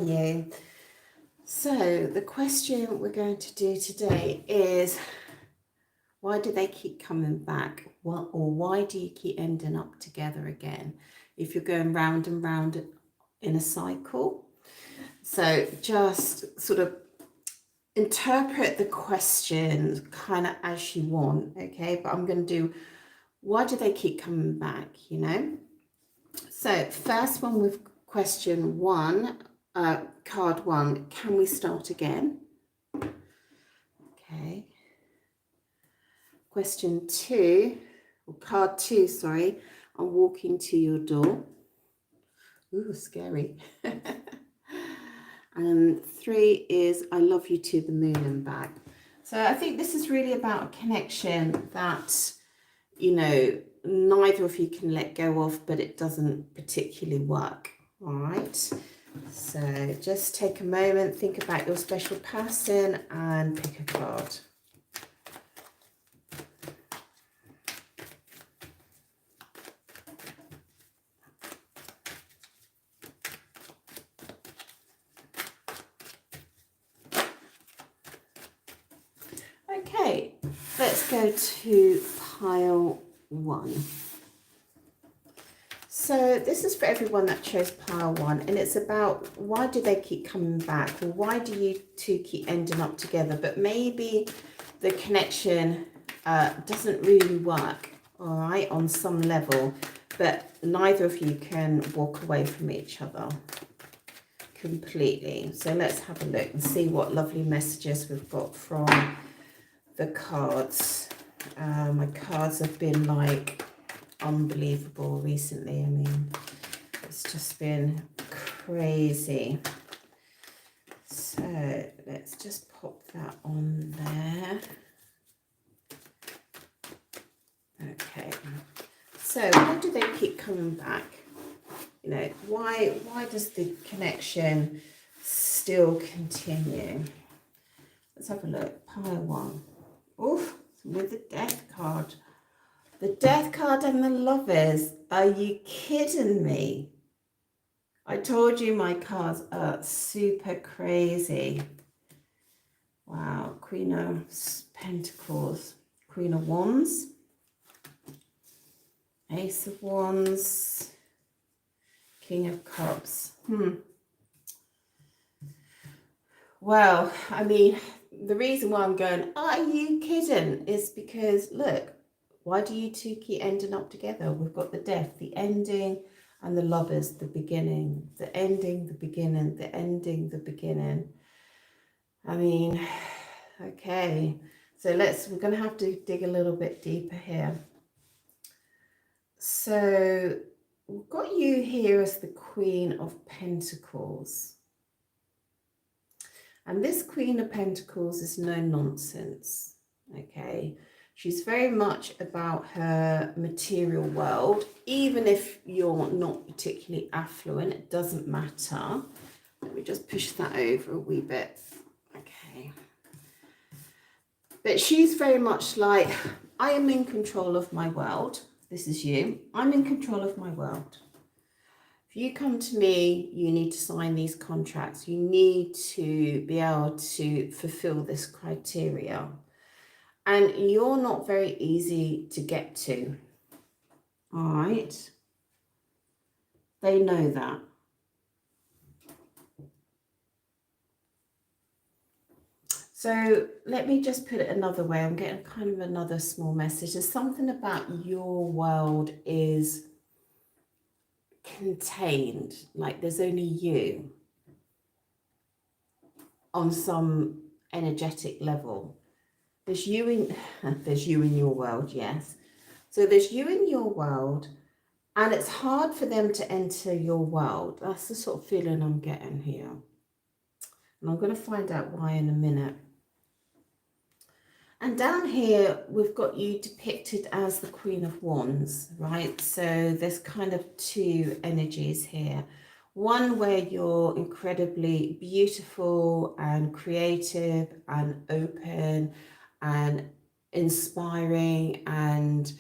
you. So the question we're going to do today is, why do they keep coming back? Or why do you keep ending up together again if you're going round and round in a cycle? So just sort of interpret the question kind of as you want, okay? But I'm going to do, why do they keep coming back, you know? So first one with question one, card one, can we start again? Okay. Question two, or card two, sorry, I'm walking to your door. Ooh, scary. And three is, I love you to the moon and back. So I think this is really about a connection that, you know, neither of you can let go of, but it doesn't particularly work. All right. So just take a moment, think about your special person and pick a card. Okay, let's go to pile one. So this is for everyone that chose pile one, and it's about, why do they keep coming back? Or why do you two keep ending up together? But maybe the connection doesn't really work, all right, on some level, but neither of you can walk away from each other completely. So let's have a look and see what lovely messages we've got from the cards. My cards have been like unbelievable recently. I mean, it's just been crazy. So let's just pop that on there. Okay, so why do they keep coming back? You know, why does the connection still continue? Let's have a look. Pile one. Oof, with the death card. The death card and the lovers. Are you kidding me? I told you my cards are super crazy. Wow. Queen of Pentacles. Queen of Wands. Ace of Wands. King of Cups. Well, I mean, the reason why I'm going, are you kidding, is because, look, why do you two keep ending up together? We've got the death, the ending, and the lovers, the beginning. The ending, the beginning, the ending, the beginning. I mean, okay. So we're going to have to dig a little bit deeper here. So we've got you here as the Queen of Pentacles. And this Queen of Pentacles is no nonsense, okay? She's very much about her material world. Even if you're not particularly affluent, it doesn't matter. Let me just push that over a wee bit. Okay. But she's very much like, I am in control of my world. This is you. I'm in control of my world. If you come to me, you need to sign these contracts. You need to be able to fulfill this criteria. And you're not very easy to get to. All right? They know that. So let me just put it another way. I'm getting kind of another small message. There's something about your world is contained, like there's only you on some energetic level. There's you in your world, yes. So there's you in your world, and it's hard for them to enter your world. That's the sort of feeling I'm getting here. And I'm going to find out why in a minute. And down here, we've got you depicted as the Queen of Wands, right? So there's kind of two energies here. One where you're incredibly beautiful and creative and open and inspiring and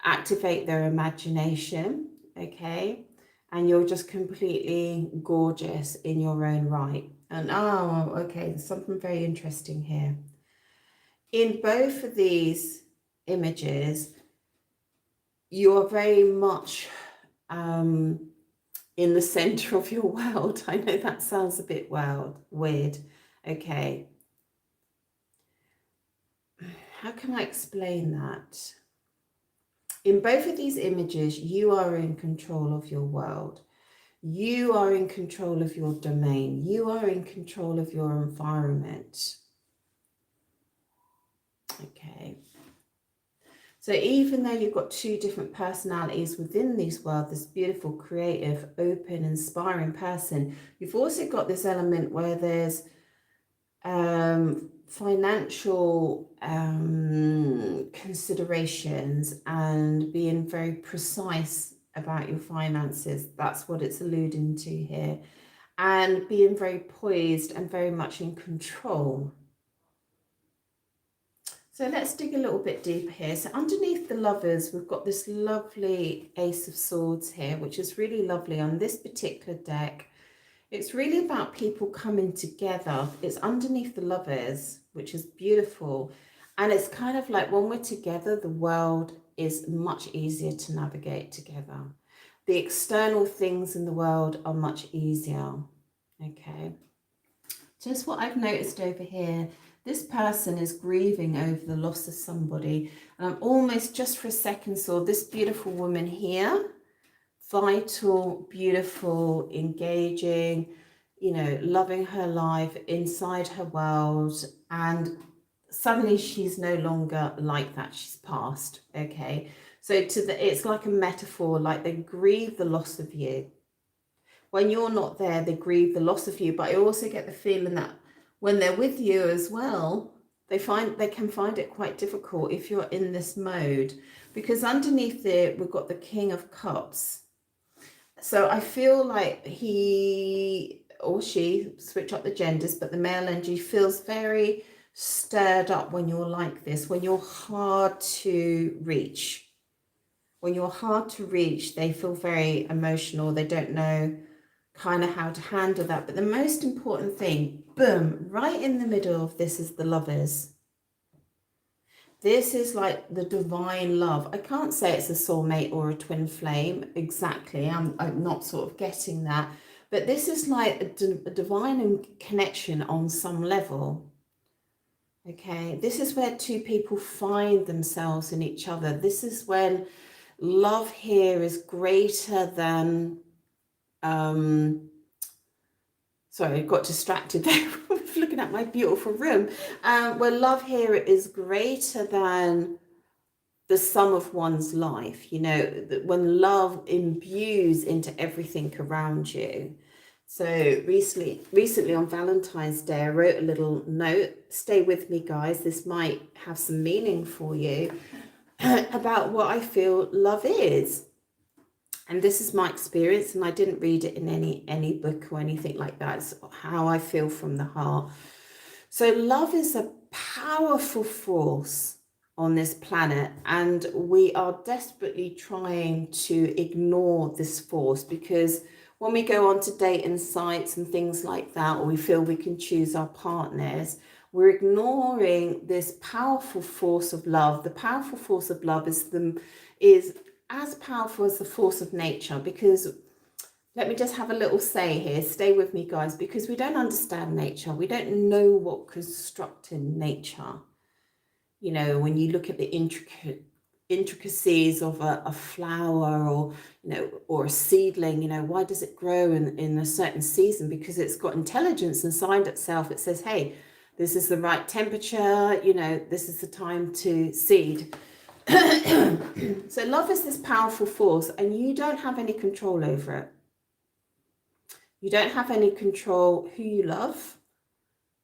activate their imagination, okay? and you're just completely gorgeous in your own right. And oh, okay, there's something very interesting here. In both of these images, you are very much in the center of your world. I know that sounds a bit weird. Okay. How can I explain that? In both of these images, you are in control of your world. You are in control of your domain. You are in control of your environment. Okay. So even though you've got two different personalities within this world, this beautiful, creative, open, inspiring person, you've also got this element where there's financial considerations and being very precise about your finances. That's what it's alluding to here. And being very poised and very much in control. So let's dig a little bit deeper here. So underneath the Lovers, we've got this lovely Ace of Swords here, which is really lovely on this particular deck. It's really about people coming together. It's underneath the Lovers, which is beautiful. And it's kind of like when we're together, the world is much easier to navigate together. The external things in the world are much easier. Okay. Just what I've noticed over here, this person is grieving over the loss of somebody. And I'm almost just for a second saw this beautiful woman here. Vital, beautiful, engaging, you know, loving her life inside her world, and suddenly she's no longer like that. She's passed. Okay, so it's like a metaphor, like they grieve the loss of you. When you're not there, they grieve the loss of you. But I also get the feeling that when they're with you as well, they can find it quite difficult if you're in this mode, because underneath it we've got the King of Cups. So I feel like he or she, switch up the genders, but the male energy feels very stirred up when you're like this, when you're hard to reach. When you're hard to reach, they feel very emotional. They don't know kind of how to handle that. But the most important thing, boom, right in the middle of this is the Lovers. This is like the divine love. I can't say it's a soulmate or a twin flame exactly. I'm not sort of getting that. But this is like a divine connection on some level. Okay, this is where two people find themselves in each other. This is when love here is greater than... sorry, I got distracted there looking at my beautiful room. Where love here is greater than the sum of one's life. You know, when love imbues into everything around you. So recently on Valentine's Day, I wrote a little note. Stay with me, guys. This might have some meaning for you about what I feel love is. And this is my experience, and I didn't read it in any book or anything like that. It's how I feel from the heart. So love is a powerful force on this planet, and we are desperately trying to ignore this force, because when we go on to dating sites and things like that, or we feel we can choose our partners, we're ignoring this powerful force of love. The powerful force of love is as powerful as the force of nature, because let me just have a little say here. Stay with me, guys, because we don't understand nature. We don't know what constructed nature. You know, when you look at the intricacies of a flower, or, you know, or a seedling, you know, why does it grow in a certain season? Because it's got intelligence inside itself. It says, hey, this is the right temperature, you know, this is the time to seed. So love is this powerful force, and you don't have any control over it. You don't have any control who you love,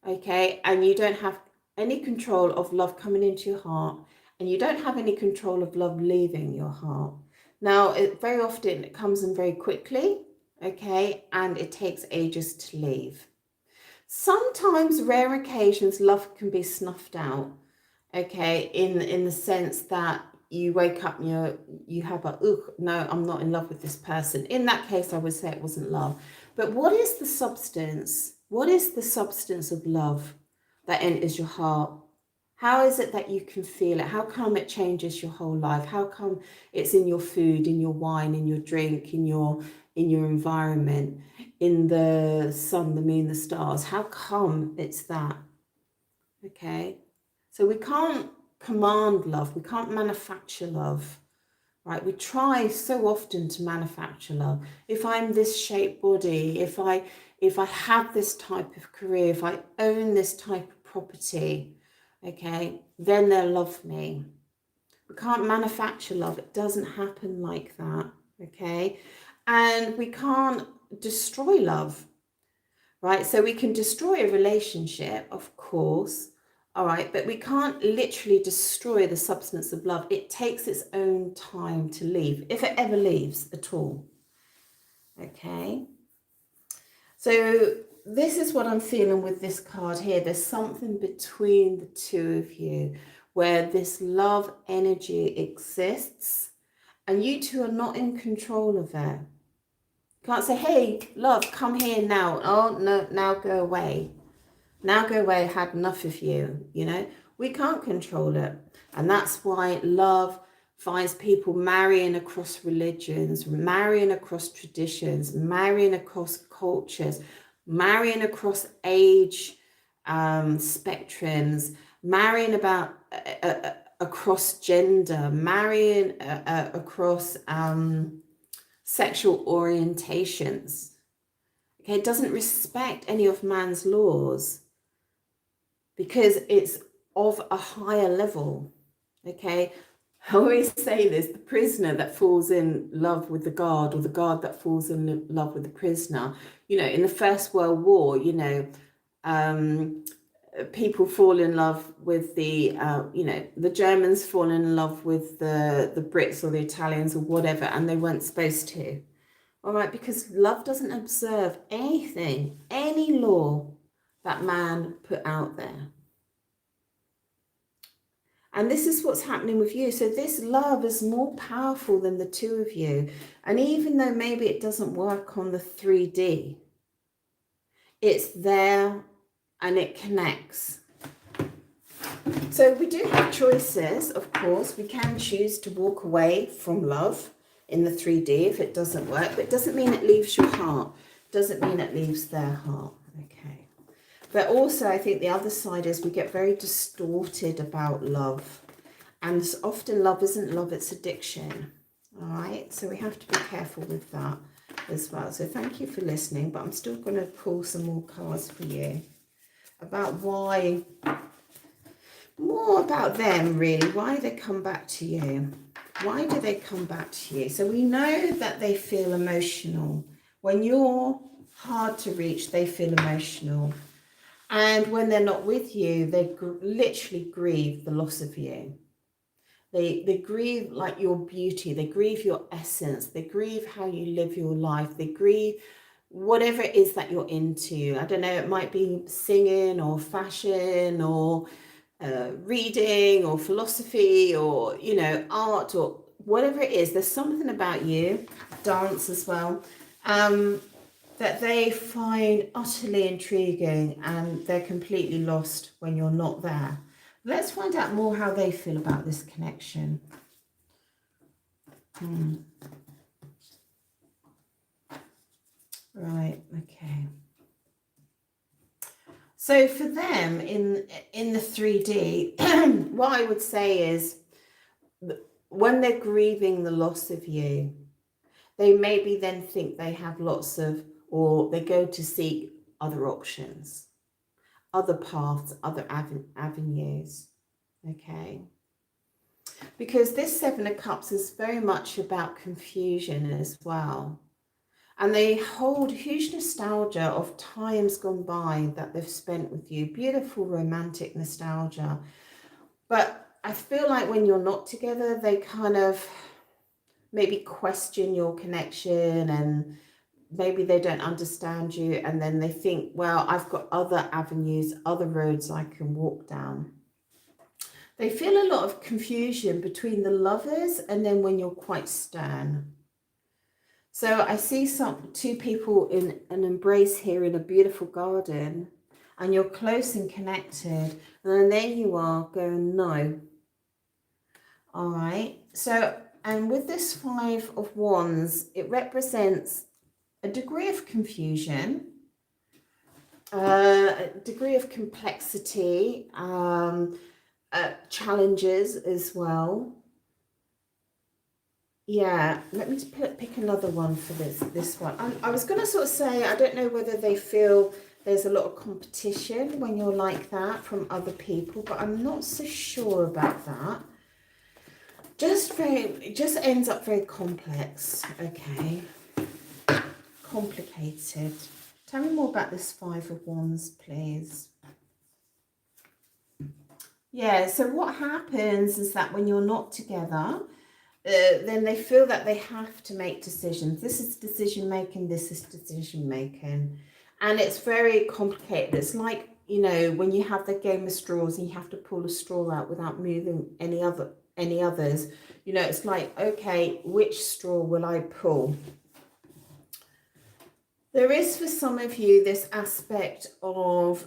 okay? And you don't have any control of love coming into your heart, and you don't have any control of love leaving your heart. Now, very often it comes in very quickly, okay? And it takes ages to leave. Sometimes, rare occasions, love can be snuffed out, okay? In the sense that you wake up and you have a, ugh, no, I'm not in love with this person. In that case, I would say it wasn't love. But what is the substance? What is the substance of love that enters your heart? How is it that you can feel it? How come it changes your whole life? How come it's in your food, in your wine, in your drink, in your environment, in the sun, the moon, the stars? How come it's that? Okay. So we can't command love. We can't manufacture love, right? We try so often to manufacture love. If I'm this shaped body, if I have this type of career, if I own this type of property, okay, then they'll love me. We can't manufacture love. It doesn't happen like that, okay? And we can't destroy love, right? So we can destroy a relationship, of course, all right, but we can't literally destroy the substance of love. It takes its own time to leave, if it ever leaves at all, okay? So this is what I'm feeling with this card here. There's something between the two of you where this love energy exists and you two are not in control of it. You can't say, hey, love, come here now. Oh, no, now go away. Now go away, I had enough of you, you know. We can't control it. And that's why love finds people marrying across religions, marrying across traditions, marrying across cultures, marrying across age spectrums, marrying across gender, marrying across sexual orientations. Okay, it doesn't respect any of man's laws because it's of a higher level. Okay, I always say this, the prisoner that falls in love with the guard, or the guard that falls in love with the prisoner, you know, in the First World War, you know, people fall in love with the, you know, the Germans fall in love with the Brits or the Italians or whatever, and they weren't supposed to. All right, because love doesn't observe anything, any law that man put out there. And this is what's happening with you. So this love is more powerful than the two of you. And even though maybe it doesn't work on the 3D, it's there and it connects. So we do have choices, of course. We can choose to walk away from love in the 3D if it doesn't work, but it doesn't mean it leaves your heart. It doesn't mean it leaves their heart. Okay. But also I think the other side is we get very distorted about love. And often love isn't love, it's addiction. All right. So we have to be careful with that as well. So thank you for listening, but I'm still going to pull some more cards for you about why, more about them really. Why do they come back to you? Why do they come back to you? So we know that they feel emotional. When you're hard to reach, they feel emotional. And when they're not with you, they literally grieve the loss of you. They grieve like your beauty. They grieve your essence. They grieve how you live your life. They grieve whatever it is that you're into. I don't know, it might be singing or fashion or reading or philosophy or, you know, art or whatever it is. There's something about you, dance as well, that they find utterly intriguing, and they're completely lost when you're not there. Let's find out more how they feel about this connection. Right, okay. So for them in the 3D, what I would say is when they're grieving the loss of you, they maybe then think they have lots of, or they go to seek other options, other paths, other avenues, okay? Because this Seven of Cups is very much about confusion as well. And they hold huge nostalgia of times gone by that they've spent with you. Beautiful romantic nostalgia. But I feel like when you're not together, they kind of maybe question your connection, and maybe they don't understand you. And then they think, well, I've got other avenues, other roads I can walk down. They feel a lot of confusion between the lovers and then when you're quite stern. So I see two people in an embrace here in a beautiful garden, and you're close and connected, and then there you are going, no. All right. So, and with this Five of Wands, it represents a degree of confusion, a degree of complexity, challenges as well. Yeah, let me pick another one for this one. I was going to sort of say, I don't know whether they feel there's a lot of competition when you're like that from other people, but I'm not so sure about that. It just ends up very complex, okay? Complicated. Tell me more about this Five of Wands, please. Yeah, so what happens is that when you're not together, then they feel that they have to make decisions. This is decision making, this is decision making. And it's very complicated. It's like, you know, when you have the game of straws and you have to pull a straw out without moving any others. You know, it's like, okay, which straw will I pull? There is for some of you this aspect of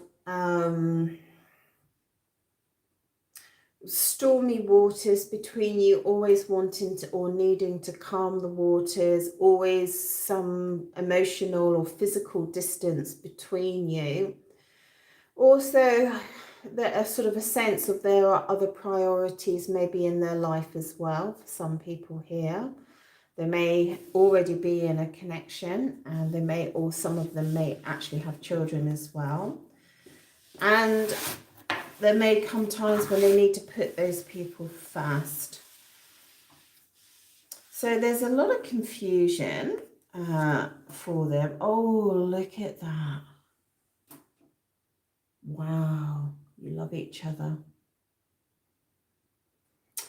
stormy waters between you, always wanting to or needing to calm the waters, always some emotional or physical distance between you. Also, a sort of a sense of there are other priorities maybe in their life as well for some people here. They may already be in a connection, and some of them may actually have children as well. And there may come times when they need to put those people first. So there's a lot of confusion for them. Oh, look at that. Wow, you love each other.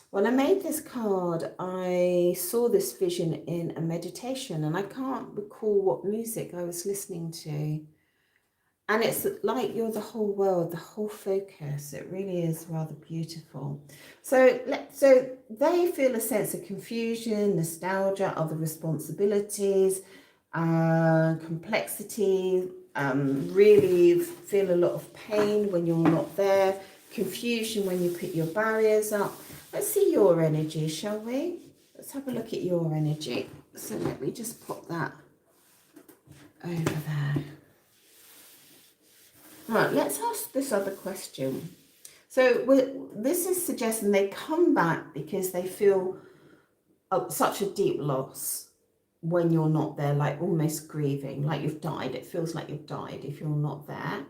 When I made this card, I saw this vision in a meditation, and I can't recall what music I was listening to. And it's like you're the whole world, the whole focus. It really is rather beautiful. So they feel a sense of confusion, nostalgia, other responsibilities, complexity, really feel a lot of pain when you're not there, confusion when you put your barriers up. Let's see your energy, shall we? Let's have a look at your energy. So let me just pop that over there. Right, let's ask this other question. So this is suggesting they come back because they feel such a deep loss when you're not there, like almost grieving, like you've died. It feels like you've died if you're not there.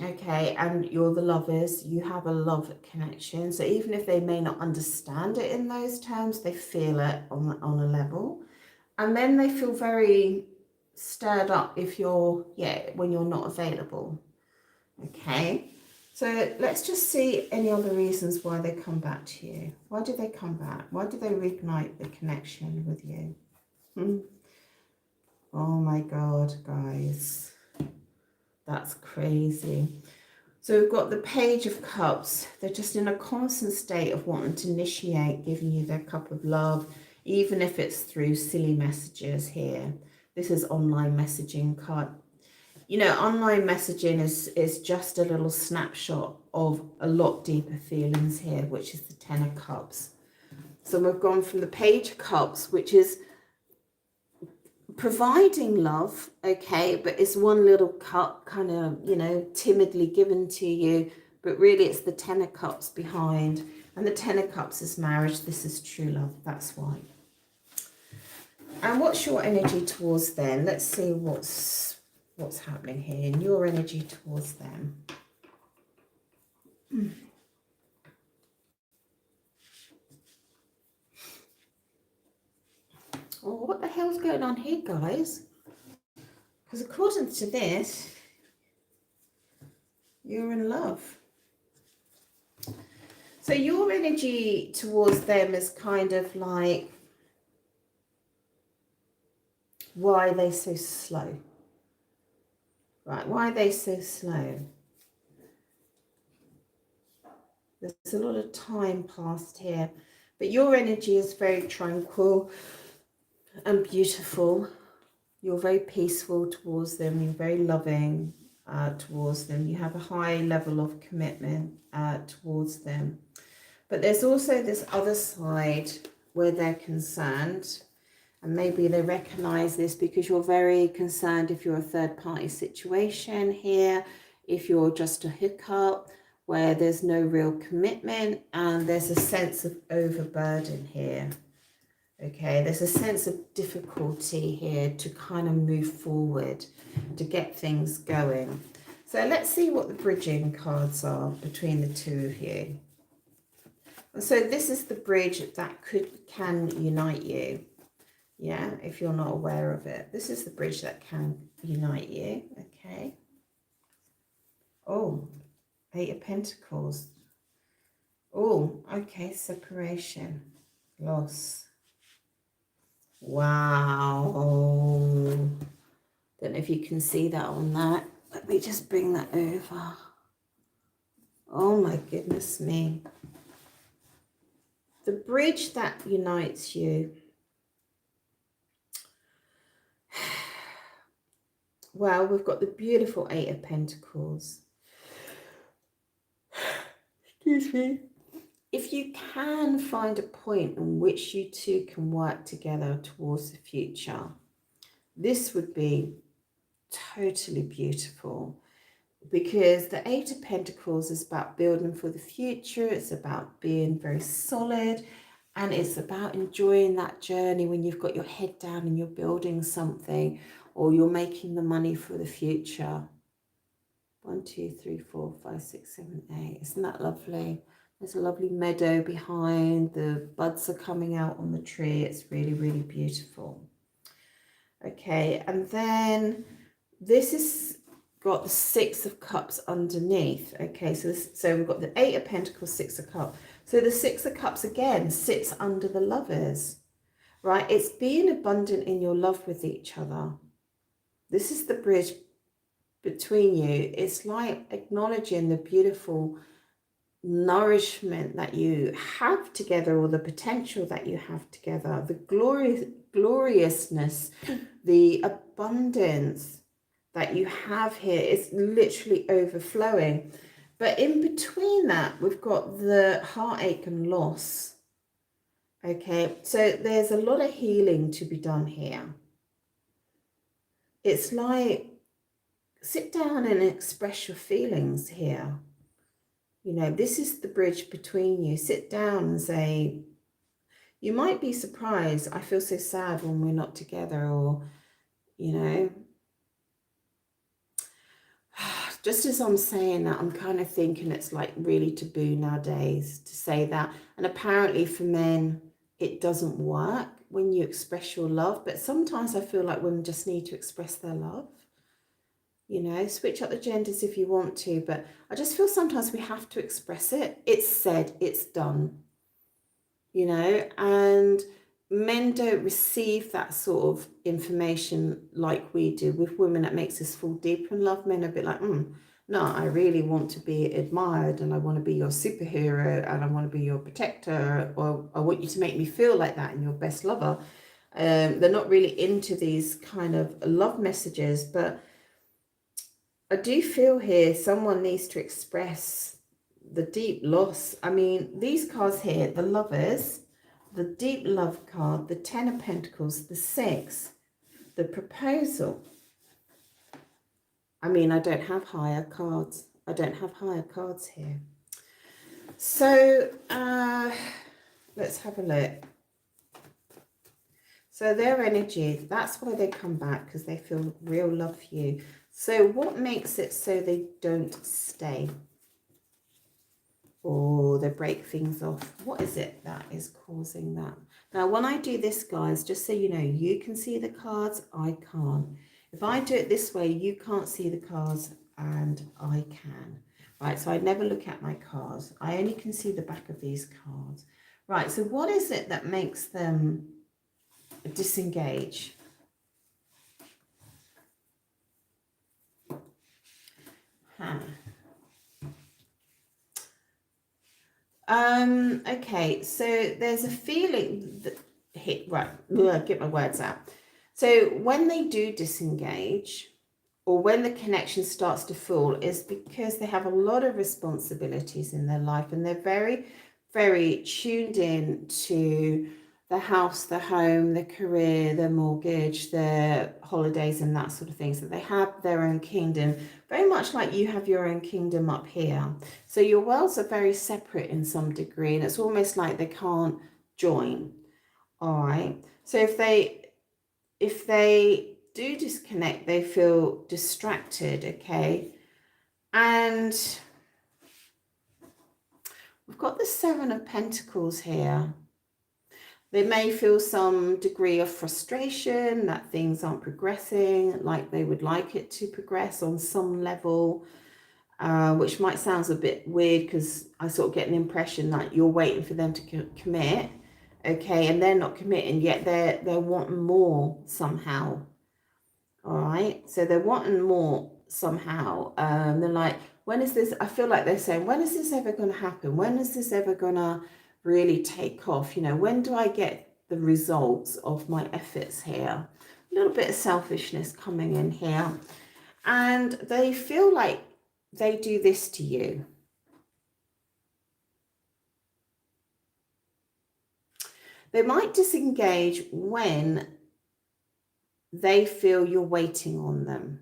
Okay, and you're the lovers, you have a love connection. So even if they may not understand it in those terms, they feel it on a level. And then they feel very stirred up if when you're not available. Okay, so let's just see any other reasons why they come back to you. Why do they come back? Why do they reignite the connection with you? Oh my God, guys, that's crazy. So we've got the Page of Cups. They're just in a constant state of wanting to initiate, giving you their cup of love, even if it's through silly messages here. This is online messaging card. You know, online messaging is just a little snapshot of a lot deeper feelings here, which is the Ten of Cups. So we've gone from the Page of Cups, which is providing love, okay, but it's one little cup kind of, you know, timidly given to you, but really it's the Ten of Cups behind. And the Ten of Cups is marriage. This is true love. That's why. And what's your energy towards them? Let's see what's happening here in your energy towards them. Oh, what the hell's going on here, guys? Because according to this, you're in love. So your energy towards them is kind of like, why are they so slow? Right, why are they so slow? There's a lot of time passed here. But your energy is very tranquil and beautiful. You're very peaceful towards them. You're very loving towards them. You have a high level of commitment towards them. But there's also this other side where they're concerned. And maybe they recognize this because you're very concerned if you're a third party situation here, if you're just a hookup where there's no real commitment and there's a sense of overburden here. Okay, there's a sense of difficulty here to kind of move forward, to get things going. So let's see what the bridging cards are between the two of you. So this is the bridge that can unite you. Yeah, if you're not aware of it. This is the bridge that can unite you. Okay. Oh, 8 of Pentacles. Oh, okay, separation, loss. Wow. Don't know if you can see that on that. Let me just bring that over. Oh my goodness me. The bridge that unites you. Well, we've got the beautiful 8 of Pentacles. Excuse me. If you can find a point in which you two can work together towards the future, this would be totally beautiful, because the 8 of Pentacles is about building for the future. It's about being very solid, and it's about enjoying that journey when you've got your head down and you're building something, or you're making the money for the future. 1, 2, 3, 4, 5, 6, 7, 8. Isn't that lovely? There's a lovely meadow behind. The buds are coming out on the tree. It's really, really beautiful. Okay, and then this is got the 6 of Cups underneath. Okay, so we've got the 8 of Pentacles, 6 of Cups. So the 6 of Cups again sits under the Lovers, right? It's being abundant in your love with each other. This is the bridge between you. It's like acknowledging the beautiful nourishment that you have together, or the potential that you have together, the gloriousness, the abundance that you have here is literally overflowing. But in between that, we've got the heartache and loss. Okay, so there's a lot of healing to be done here. It's like, sit down and express your feelings here. You know, this is the bridge between you. Sit down and say, you might be surprised, I feel so sad when we're not together, or, you know, just as I'm saying that, I'm kind of thinking it's like really taboo nowadays to say that. And apparently for men, it doesn't work when you express your love. But sometimes I feel like women just need to express their love. You know, switch up the genders if you want to, but I just feel sometimes we have to express it. It's said, it's done, you know, and men don't receive that sort of information like we do. With women, that makes us fall deeper in love. Men are a bit like, no, I really want to be admired, and I want to be your superhero, and I want to be your protector, or I want you to make me feel like that and your best lover. They're not really into these kind of love messages, but I do feel here someone needs to express the deep loss. I mean, these cards here, the Lovers, the deep love card, the 10 of Pentacles, the 6, the proposal. I mean, I don't have higher cards. I don't have higher cards here. So let's have a look. So their energy, that's why they come back, because they feel real love for you. So what makes it so they don't stay, or they break things off? What is it that is causing that? Now, when I do this, guys, just so you know, you can see the cards, I can't. If I do it this way, you can't see the cards and I can. Right, so I never look at my cards. I only can see the back of these cards. Right, so what is it that makes them disengage? Okay, so there's a feeling that right, get my words out. So when they do disengage, or when the connection starts to fall, is because they have a lot of responsibilities in their life, and they're very, very tuned in to the house, the home, the career, the mortgage, their holidays, and that sort of thing. So they have their own kingdom, very much like you have your own kingdom up here. So your worlds are very separate in some degree, and it's almost like they can't join. All right. So if they do disconnect, they feel distracted, okay? And we've got the Seven of Pentacles here. They may feel some degree of frustration that things aren't progressing like they would like it to progress on some level, which might sound a bit weird because I sort of get an impression that you're waiting for them to commit, okay, and they're not committing, yet they're wanting more somehow. All right, so they're wanting more somehow. They're like, when is this? I feel like they're saying, when is this ever going to happen? When is this ever going to really take off? You know, when do I get the results of my efforts here? A little bit of selfishness coming in here. And they feel like they do this to you. They might disengage when they feel you're waiting on them.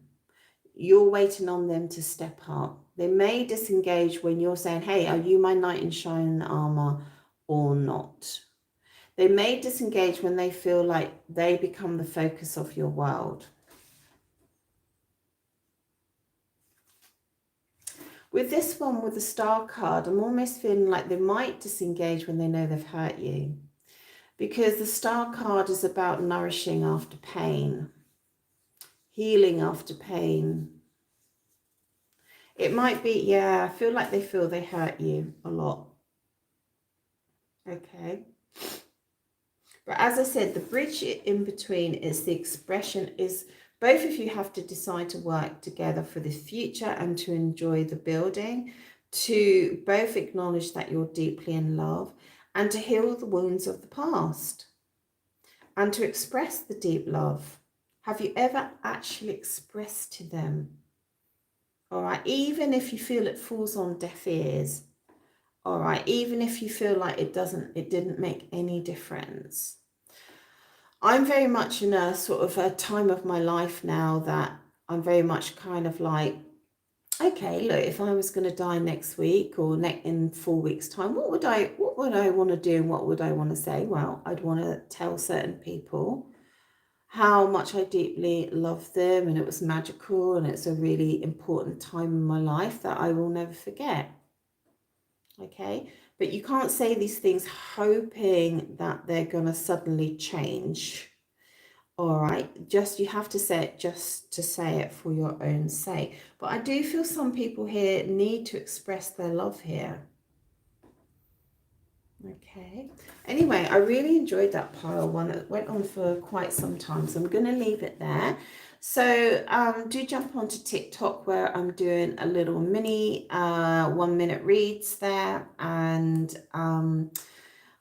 You're waiting on them to step up. They may disengage when you're saying, hey, are you my knight in shining armor or not? They may disengage when they feel like they become the focus of your world. With this one, with the Star card, I'm almost feeling like they might disengage when they know they've hurt you. Because the Star card is about nourishing after pain, healing after pain. It might be, yeah, I feel like they feel they hurt you a lot. Okay. But as I said, the bridge in between is the expression is both of you have to decide to work together for the future and to enjoy the building, to both acknowledge that you're deeply in love and to heal the wounds of the past and to express the deep love. Have you ever actually expressed to them? All right, even if you feel it falls on deaf ears, all right, even if you feel like it didn't make any difference. I'm very much in a sort of a time of my life now that I'm very much kind of like, okay, look, if I was going to die next week or in 4 weeks' time, what would I want to do and what would I want to say? Well, I'd want to tell certain people how much I deeply love them and it was magical and it's a really important time in my life that I will never forget. Okay, but you can't say these things hoping that they're going to suddenly change. All right, you have to say it just to say it for your own sake. But I do feel some people here need to express their love here. Okay. Anyway, I really enjoyed that pile one. It went on for quite some time, so I'm going to leave it there. So do jump onto TikTok where I'm doing a little mini 1 minute reads there, and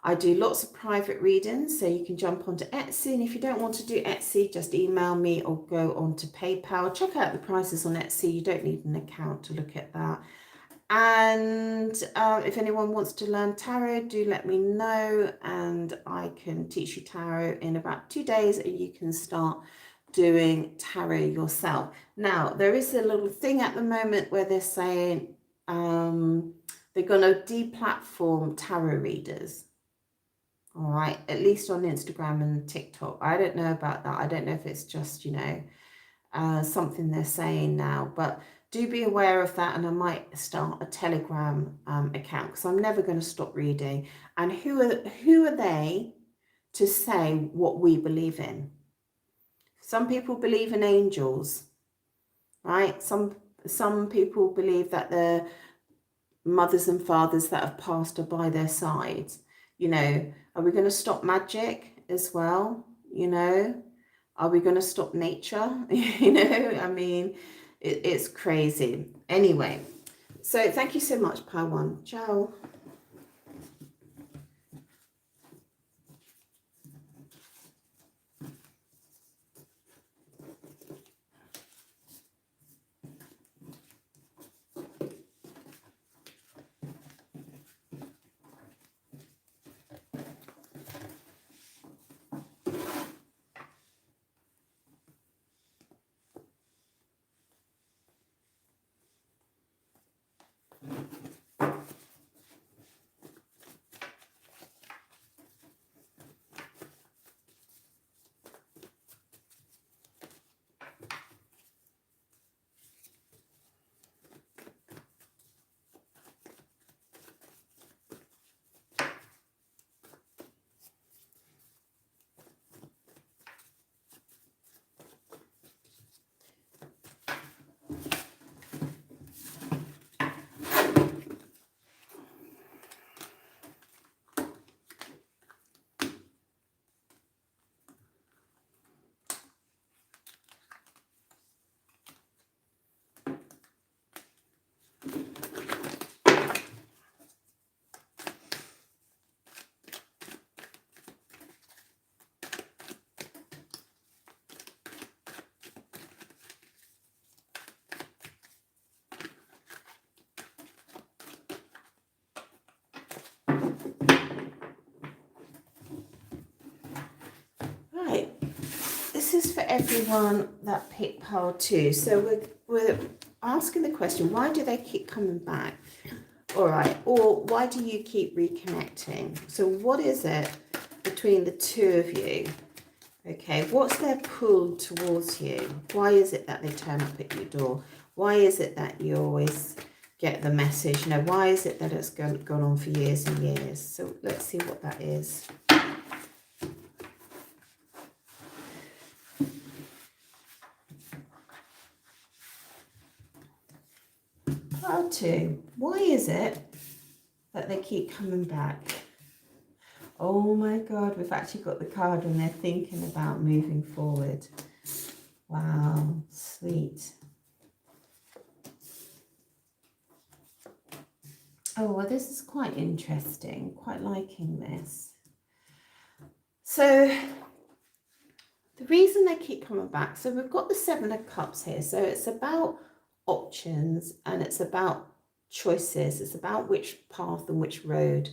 I do lots of private readings, so you can jump onto Etsy, and if you don't want to do Etsy, just email me or go onto PayPal. Check out the prices on Etsy. You don't need an account to look at that. And if anyone wants to learn tarot, do let me know, and I can teach you tarot in about 2 days, and you can start doing tarot yourself. Now, there is a little thing at the moment where they're saying they're going to deplatform tarot readers. All right, at least on Instagram and TikTok. I don't know about that. I don't know if it's just, you know, something they're saying now, but do be aware of that, and I might start a Telegram account because I'm never going to stop reading. And who are they to say what we believe in? Some people believe in angels, right? Some people believe that their mothers and fathers that have passed are by their sides. You know, are we going to stop magic as well? You know, are we going to stop nature? You know, I mean, it's crazy. Anyway, so thank you so much, Pile One. Ciao. Right, this is for everyone that picked pile 2. So we're asking the question, why do they keep coming back? All right, or why do you keep reconnecting? So what is it between the two of you? Okay, what's their pull towards you? Why is it that they turn up at your door? Why is it that you always get the message? You know, why is it that it's gone on for years and years? So let's see what that is. Pile 2, why is it that they keep coming back? Oh my God, we've actually got the card when they're thinking about moving forward. Wow, sweet. Oh, well, this is quite interesting. Quite liking this. So the reason they keep coming back, so we've got the 7 of Cups here. So it's about options and it's about choices. It's about which path and which road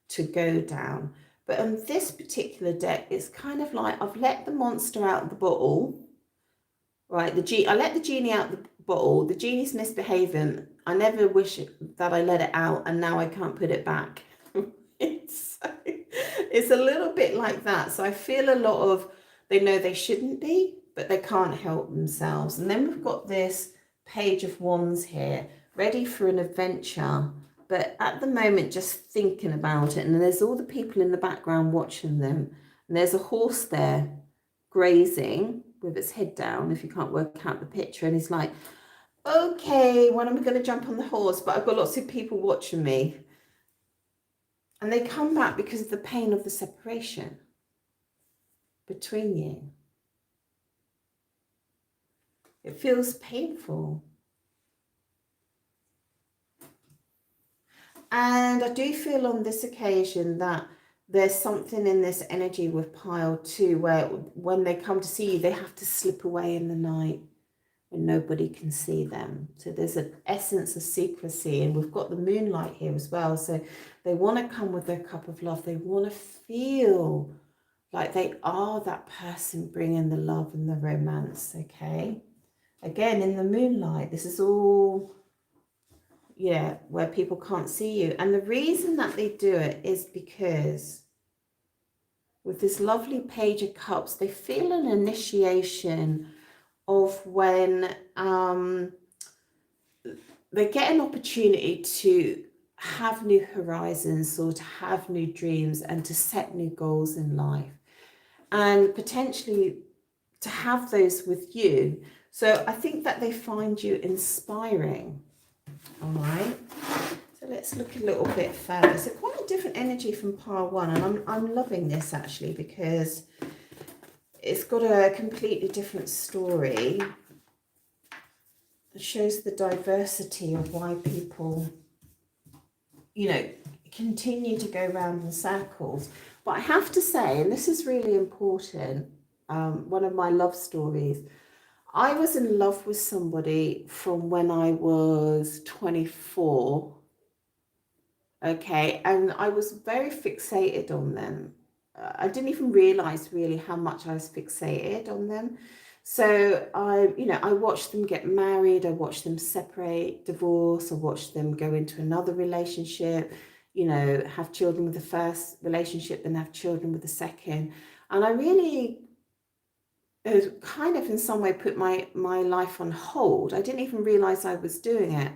to go down. But on this particular deck, it's kind of like I've let the monster out of the bottle, right? I let the genie out of the bottle. The genie's misbehaving. I never wish that I let it out, and now I can't put it back. It's a little bit like that. So I feel a lot of, they know they shouldn't be, but they can't help themselves. And then we've got this Page of Wands here, ready for an adventure, but at the moment just thinking about it. And there's all the people in the background watching them, and there's a horse there grazing with its head down, if you can't work out the picture, and he's like, okay, when am I going to jump on the horse? But I've got lots of people watching me. And they come back because of the pain of the separation between you. It feels painful. And I do feel on this occasion that there's something in this energy with pile 2 where when they come to see you, they have to slip away in the night when nobody can see them. So there's an essence of secrecy, and we've got the moonlight here as well. So they want to come with their cup of love. They want to feel like they are that person bringing the love and the romance, okay? Again, in the moonlight, this is all, yeah, where people can't see you. And the reason that they do it is because with this lovely Page of Cups, they feel an initiation of when they get an opportunity to have new horizons or to have new dreams and to set new goals in life, and potentially to have those with you. So I think that they find you inspiring. All right, so let's look a little bit further. So quite a different energy from pile 1, and I'm loving this actually because it's got a completely different story. It shows the diversity of why people, you know, continue to go round in circles. But I have to say, and this is really important, one of my love stories, I was in love with somebody from when I was 24, okay, and I was very fixated on them. I didn't even realize really how much I was fixated on them. So I watched them get married, I watched them separate, divorce, I watched them go into another relationship, have children with the first relationship, then have children with the second. And I really kind of in some way put my life on hold. I didn't even realize I was doing it.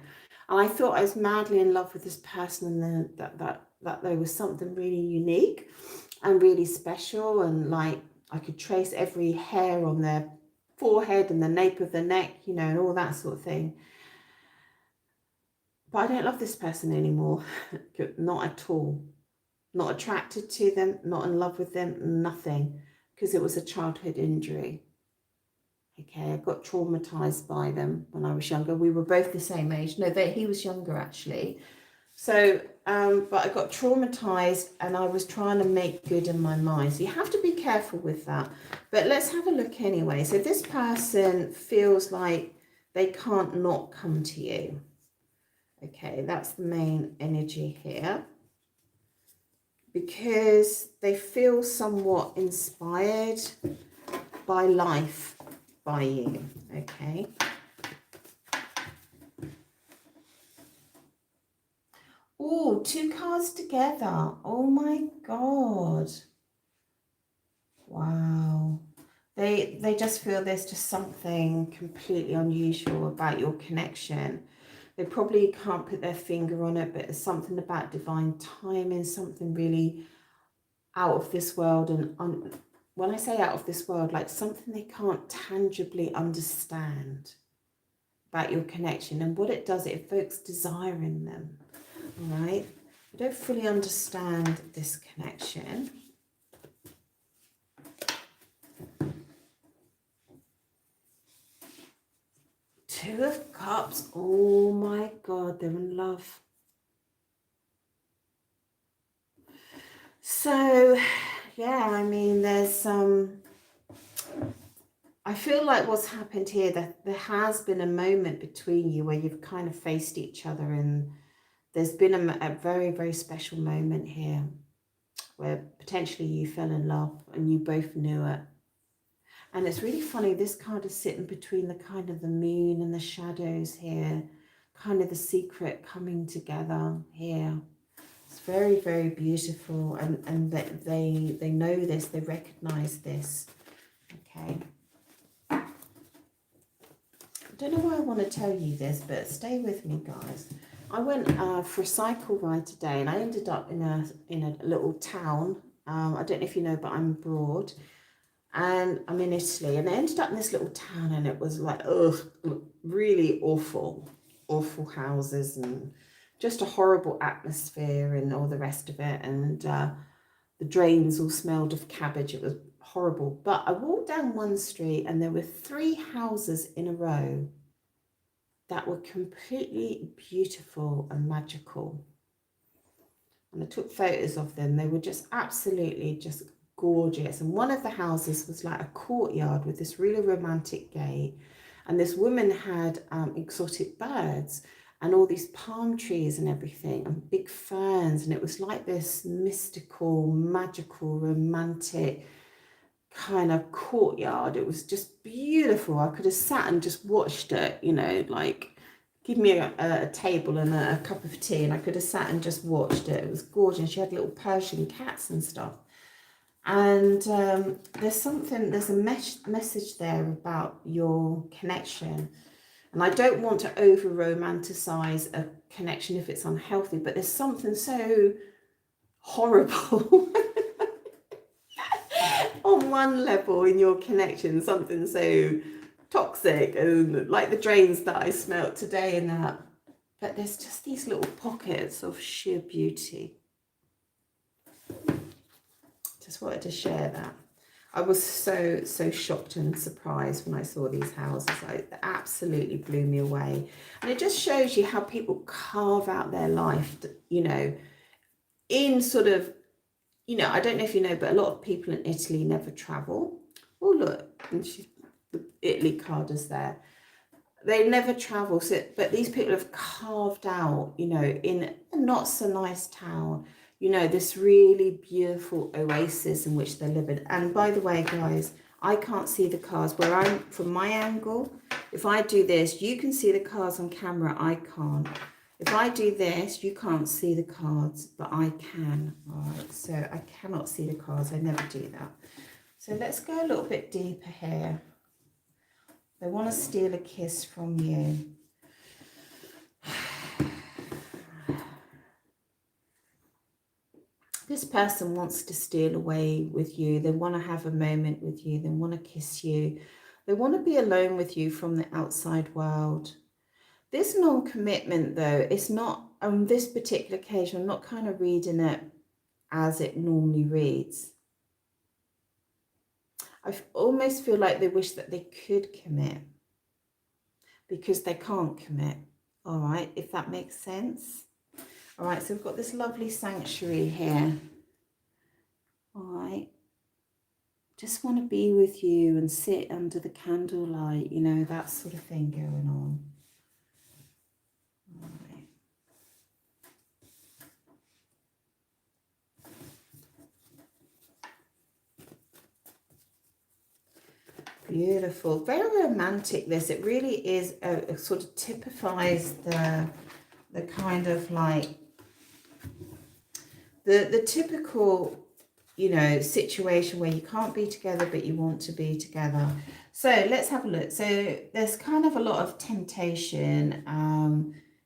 And I thought I was madly in love with this person, and then that there was something really unique and really special, and like I could trace every hair on their forehead and the nape of the neck, and all that sort of thing. But I don't love this person anymore. Not at all. Not attracted to them, not in love with them, nothing, because it was a childhood injury. Okay, I got traumatized by them when I was younger. We were both the same age. No, he was younger actually. So, but I got traumatized, and I was trying to make good in my mind. So you have to be careful with that. But let's have a look anyway. So this person feels like they can't not come to you. Okay, that's the main energy here. Because they feel somewhat inspired by life, by you, okay? Oh, 2 cards together. Oh my God. Wow. They just feel there's just something completely unusual about your connection. They probably can't put their finger on it, but it's something about divine timing, something really out of this world. And when I say out of this world, like something they can't tangibly understand about your connection. And what it does, it evokes desire in them, all right? I don't fully understand this connection. Two of Cups. Oh my God, they're in love. So, yeah, I mean, there's I feel like what's happened here, that there has been a moment between you where you've kind of faced each other, and there's been a very, very special moment here where potentially you fell in love and you both knew it. And it's really funny, this card is sitting between the kind of the moon and the shadows here, kind of the secret coming together here. It's very, very beautiful, and that they know this, they recognize this. Okay. I don't know why I want to tell you this, but stay with me, guys. I went for a cycle ride today, and I ended up in a little town. I don't know if you know, but I'm abroad, and I'm in Italy, and I ended up in this little town, and it was like, really awful houses, and just a horrible atmosphere, and all the rest of it, and the drains all smelled of cabbage. It was horrible. But I walked down one street, and there were 3 houses in a row that were completely beautiful and magical. And I took photos of them. They were just absolutely just gorgeous. And one of the houses was like a courtyard with this really romantic gate. And this woman had exotic birds and all these palm trees and everything, and big ferns. And it was like this mystical, magical, romantic kind of courtyard. It was just beautiful. I could have sat and just watched it, like give me a table and a cup of tea, and I could have sat and just watched it. It was gorgeous. She had little Persian cats and stuff. And there's a message there about your connection. And I don't want to over romanticize a connection if it's unhealthy, but there's something so horrible on one level in your connection, something so toxic, and like the drains that I smelt today and that. But there's just these little pockets of sheer beauty. Just wanted to share that. I was so shocked and surprised when I saw these houses. It absolutely blew me away. And it just shows you how people carve out their life, in sort of, I don't know if you know, but a lot of people in Italy never travel. Oh, look, and the Italy card is there. They never travel, but these people have carved out, in a not so nice town, this really beautiful oasis in which they're living. And by the way, guys, I can't see the cards. Where I'm, from my angle, if I do this, you can see the cards on camera, I can't. If I do this, you can't see the cards, but I can. All right, so I cannot see the cards. I never do that. So let's go a little bit deeper here. They want to steal a kiss from you. This person wants to steal away with you. They want to have a moment with you. They want to kiss you. They want to be alone with you from the outside world. This non-commitment, though, it's not, on this particular occasion, I'm not kind of reading it as it normally reads. I almost feel like they wish that they could commit because they can't commit. All right, if that makes sense. All right, so we've got this lovely sanctuary here. All right. Just want to be with you and sit under the candlelight, you know, that sort of thing going on. All right. Beautiful. Very romantic, this. It really is a sort of typifies the kind of like the typical, you know, situation where you can't be together but you want to be together. So let's have a look. So there's kind of a lot of temptation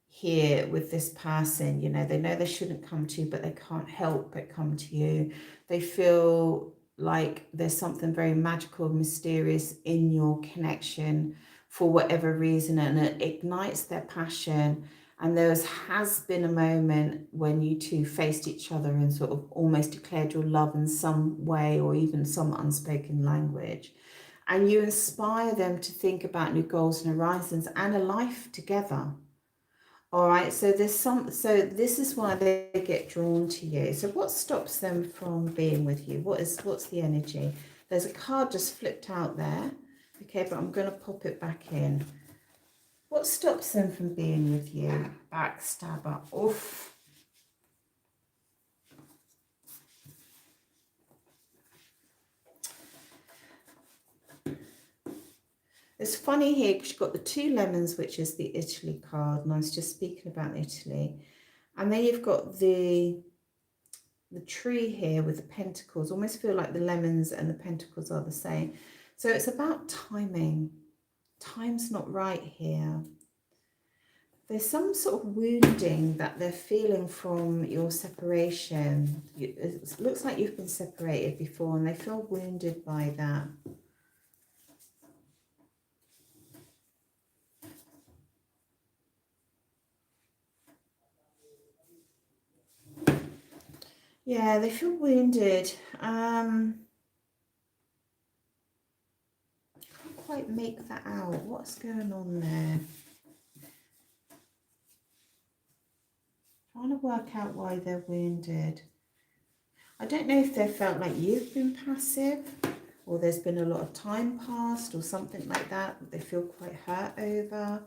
here with this person. You know they shouldn't come to you, but they can't help but come to you. They feel like there's something very magical, mysterious in your connection for whatever reason, and it ignites their passion. And there has been a moment when you two faced each other and sort of almost declared your love in some way, or even some unspoken language. And you inspire them to think about new goals and horizons and a life together. All right, so so this is why they get drawn to you. So what stops them from being with you? What's the energy? There's a card just flipped out there. Okay, but I'm going to pop it back in. What stops them from being with you? Backstabber. Oof. It's funny here because you've got the 2 lemons, which is the Italy card, and I was just speaking about Italy. And then you've got the tree here with the pentacles. Almost feel like the lemons and the pentacles are the same. So it's about timing. Time's not right here. There's some sort of wounding that they're feeling from your separation. It looks like you've been separated before and they feel wounded by that. Yeah, they feel wounded. Can't quite make that out. What's going on there? Trying to work out why they're wounded. I don't know if they felt like you've been passive, or there's been a lot of time passed or something like that they feel quite hurt over,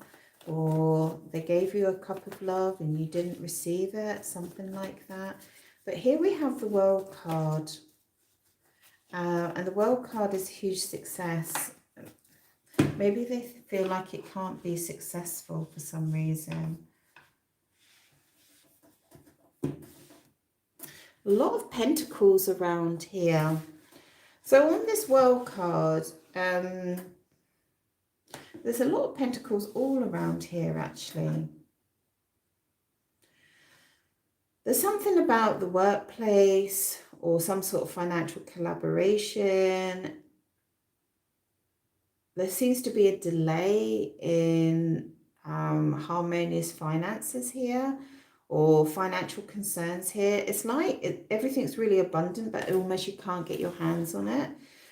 or they gave you a cup of love and you didn't receive it, something like that. But here we have the World card, and the World card is huge success. Maybe they feel like it can't be successful for some reason. A lot of pentacles around here. So on this World card, there's a lot of pentacles all around here actually. There's something about the workplace or some sort of financial collaboration. There seems to be a delay in harmonious finances here, or financial concerns here. It's like everything's really abundant, but almost you can't get your hands on it.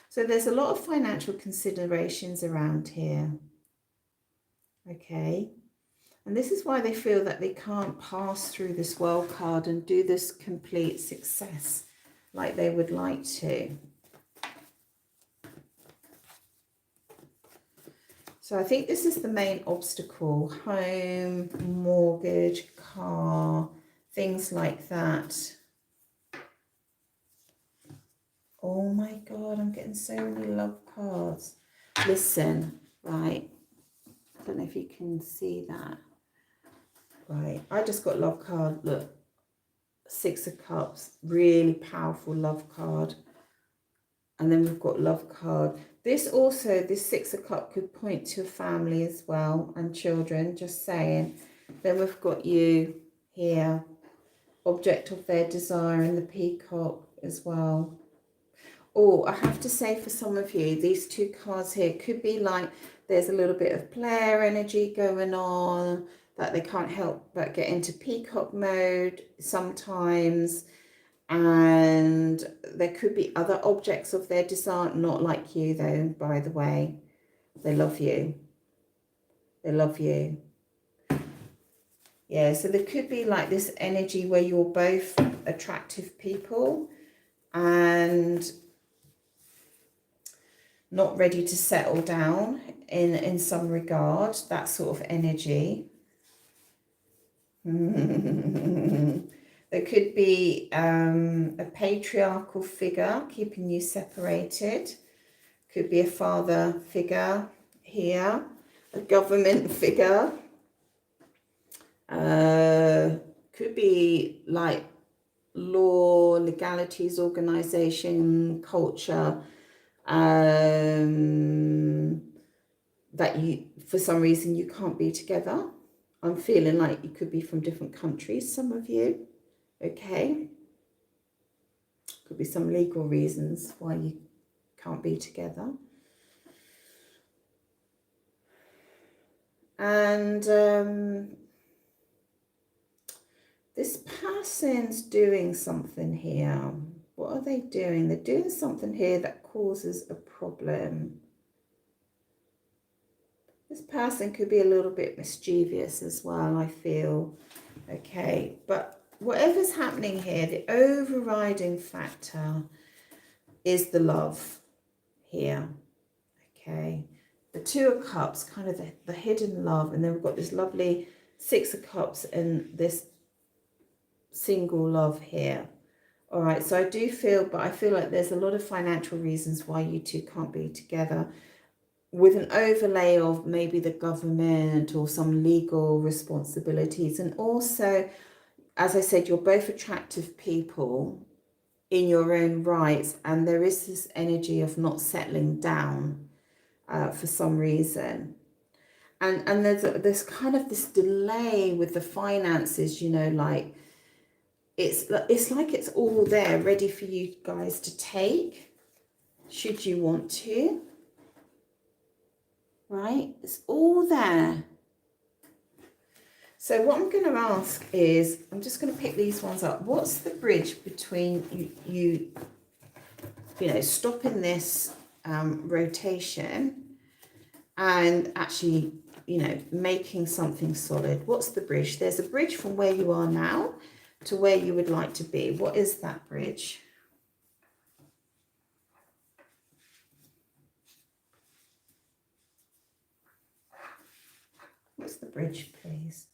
So there's a lot of financial considerations around here. Okay. And this is why they feel that they can't pass through this World card and do this complete success like they would like to. So I think this is the main obstacle: home, mortgage, car, things like that. Oh my God, I'm getting so many love cards. Listen, right. I don't know if you can see that. Right. I just got love card. Look. 6 of Cups. Really powerful love card. And then we've got love card. This 6 of Cups could point to a family as well and children, just saying. Then we've got you here. Object of their desire and the peacock as well. Oh, I have to say for some of you, these 2 cards here could be like there's a little bit of player energy going on, that they can't help but get into peacock mode sometimes. And there could be other objects of their desire, not like you though, by the way. They love you. They love you. Yeah, so there could be like this energy where you're both attractive people and not ready to settle down in some regard, that sort of energy. There could be a patriarchal figure keeping you separated. Could be a father figure here, a government figure. Could be like law, legalities, organization, culture. That you, for some reason, you can't be together. I'm feeling like you could be from different countries, some of you. Okay. Could be some legal reasons why you can't be together. And this person's doing something here. What are they doing? They're doing something here that causes a problem. This person could be a little bit mischievous as well, I feel. Okay, but whatever's happening here, the overriding factor is the love here. Okay, the 2 of Cups, kind of the hidden love, and then we've got this lovely 6 of Cups and this single love here. All right, so I do feel, but I feel like there's a lot of financial reasons why you two can't be together, with an overlay of maybe the government or some legal responsibilities. And also, as I said, you're both attractive people in your own rights, and there is this energy of not settling down for some reason. And there's kind of this delay with the finances, you know, like it's like it's all there ready for you guys to take, should you want to. Right? It's all there. So what I'm going to ask is, I'm just going to pick these ones up. What's the bridge between you know, stopping this rotation and actually, you know, making something solid? What's the bridge? There's a bridge from where you are now to where you would like to be. What is that bridge? What's the bridge, please?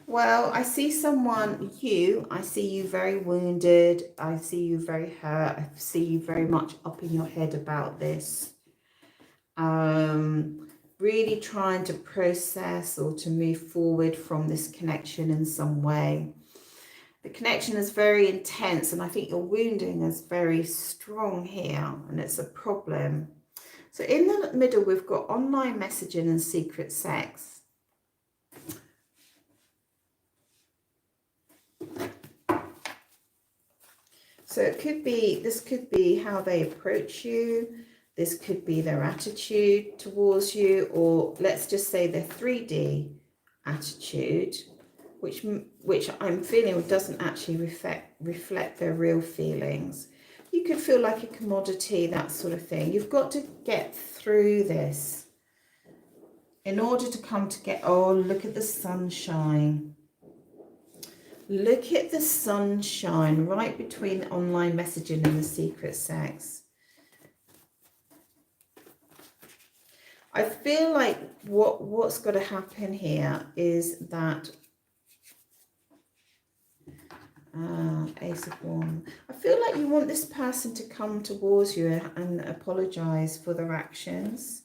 Well, I see someone, I see you very wounded. I see you very hurt. I see you very much up in your head about this. Really trying to process or to move forward from this connection in some way. The connection is very intense, and I think your wounding is very strong here, and it's a problem. So in the middle, we've got online messaging and secret sex. So it could be, this could be how they approach you. This could be their attitude towards you, or let's just say their 3D attitude, which I'm feeling doesn't actually reflect their real feelings. You could feel like a commodity, that sort of thing. You've got to get through this in order to come to get, oh, look at the sunshine. Look at the sunshine right between online messaging and the secret sex. I feel like what's got to happen here is that Ace of Wands. I feel like you want this person to come towards you and apologize for their actions.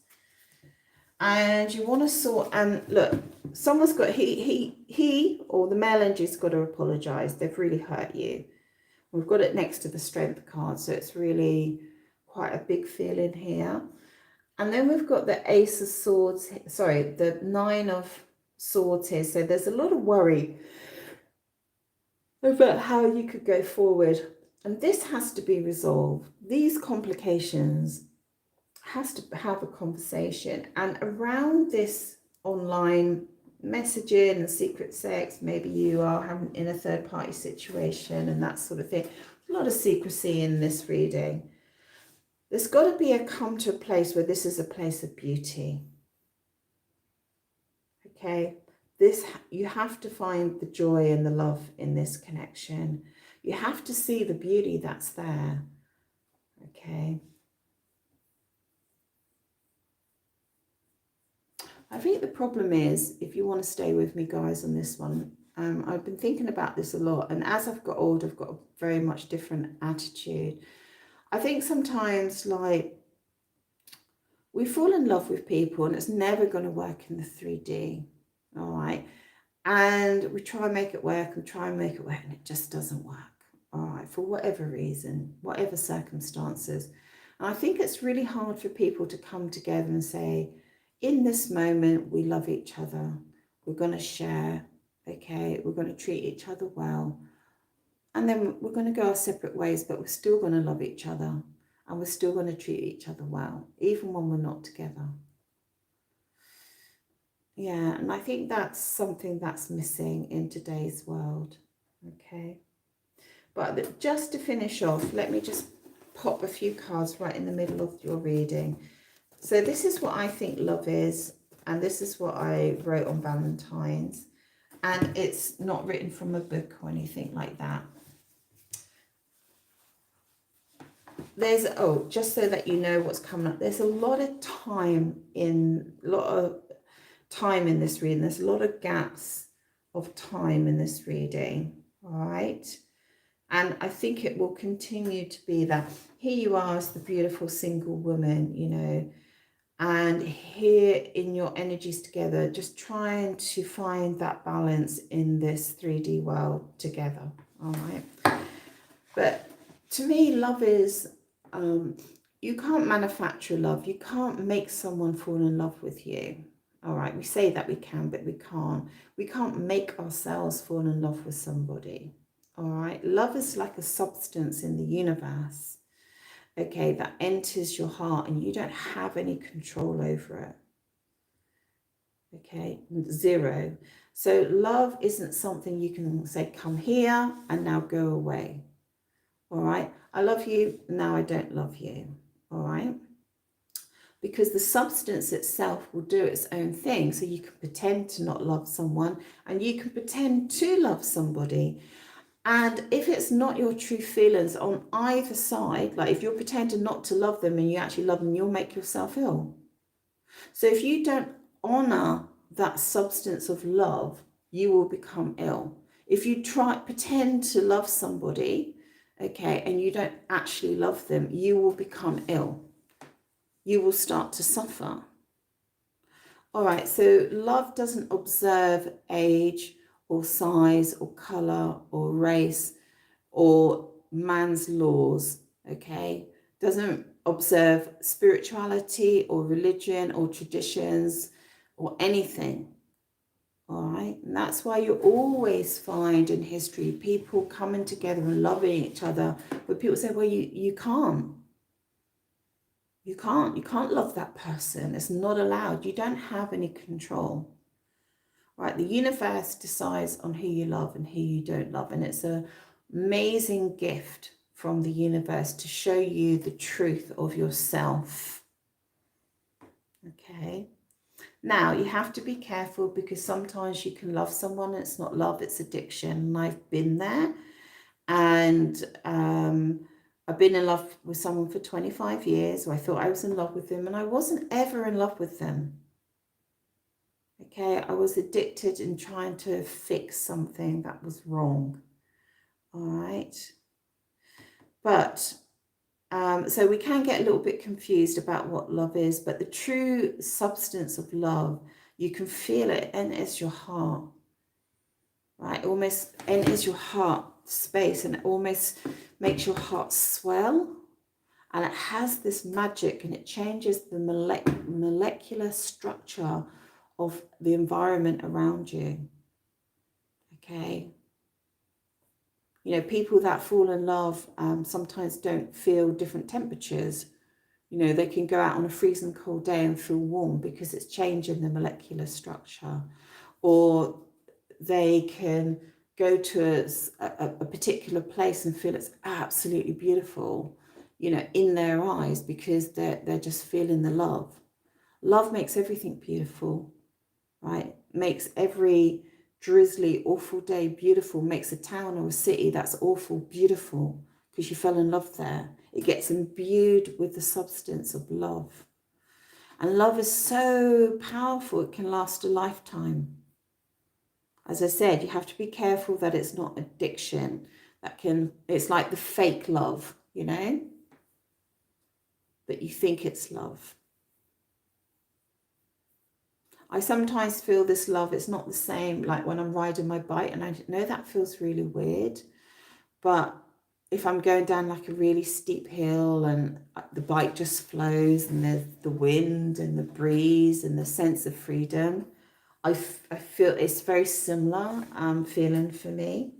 And you want to sort, and look, someone's got, he or the male energy's got to apologize. They've really hurt you. We've got it next to the Strength card, so it's really quite a big feeling here. And then we've got the Ace of Swords, sorry, the Nine of Swords here. So there's a lot of worry about how you could go forward. And this has to be resolved. These complications has to have a conversation. And around this online messaging and secret sex, maybe you are having in a third party situation and that sort of thing. A lot of secrecy in this reading. There's got to be a come to a place where this is a place of beauty. Okay, this, you have to find the joy and the love in this connection. You have to see the beauty that's there. Okay. I think the problem is, if you want to stay with me, guys, on this one, I've been thinking about this a lot. And as I've got older, I've got a very much different attitude. I think sometimes, like, we fall in love with people and it's never going to work in the 3D. All right. And we try and make it work and try and make it work and it just doesn't work. All right. For whatever reason, whatever circumstances. And I think it's really hard for people to come together and say, in this moment, we love each other. We're going to share. Okay. We're going to treat each other well. And then we're going to go our separate ways, but we're still going to love each other. And we're still going to treat each other well, even when we're not together. Yeah, and I think that's something that's missing in today's world. Okay. But just to finish off, let me just pop a few cards right in the middle of your reading. So this is what I think love is. And this is what I wrote on Valentine's. And it's not written from a book or anything like that. There's, oh, just so that you know what's coming up, there's a lot of time in this reading. There's a lot of gaps of time in this reading, all right? And I think it will continue to be that. Here you are as the beautiful single woman, you know, and here in your energies together, just trying to find that balance in this 3D world together, all right? But to me, love is, you can't manufacture love. You can't make someone fall in love with you. All right, we say that we can, but we can't. We can't make ourselves fall in love with somebody. All right, love is like a substance in the universe, okay, that enters your heart and you don't have any control over it. Okay, zero. So love isn't something you can say, come here and now go away. All right, I love you, now I don't love you. All right, because the substance itself will do its own thing. So you can pretend to not love someone and you can pretend to love somebody. And if it's not your true feelings on either side, like if you're pretending not to love them and you actually love them, you'll make yourself ill. So if you don't honor that substance of love, you will become ill. If you pretend to love somebody, okay, and you don't actually love them, you will become ill. You will start to suffer. All right, so love doesn't observe age or size or color or race or man's laws, okay? Doesn't observe spirituality or religion or traditions or anything. All right, and that's why you always find in history people coming together and loving each other, but people say, well, you can't. You can't love that person. It's not allowed. You don't have any control. Right, the universe decides on who you love and who you don't love, and it's an amazing gift from the universe to show you the truth of yourself. Okay. Now, you have to be careful because sometimes you can love someone and it's not love, it's addiction. And I've been there. And I've been in love with someone for 25 years. So I thought I was in love with them and I wasn't ever in love with them. Okay, I was addicted and trying to fix something that was wrong. All right. But so we can get a little bit confused about what love is, but the true substance of love, you can feel it enters your heart, right? Almost enters your heart space and it almost makes your heart swell. And it has this magic and it changes the molecular structure of the environment around you. Okay. You know, people that fall in love sometimes don't feel different temperatures. You know, they can go out on a freezing cold day and feel warm because it's changing the molecular structure. Or they can go to a particular place and feel it's absolutely beautiful, you know, in their eyes because they're just feeling the love. Love makes everything beautiful, right? Makes every drizzly, awful day beautiful, makes a town or a city that's awful beautiful because you fell in love there. It gets imbued with the substance of love. And love is so powerful, it can last a lifetime. As I said, you have to be careful that it's not addiction. It's like the fake love, you know, that you think it's love. I sometimes feel this love, it's not the same like when I'm riding my bike, and I know that feels really weird, but if I'm going down like a really steep hill and the bike just flows and there's the wind and the breeze and the sense of freedom, I feel it's very similar feeling for me.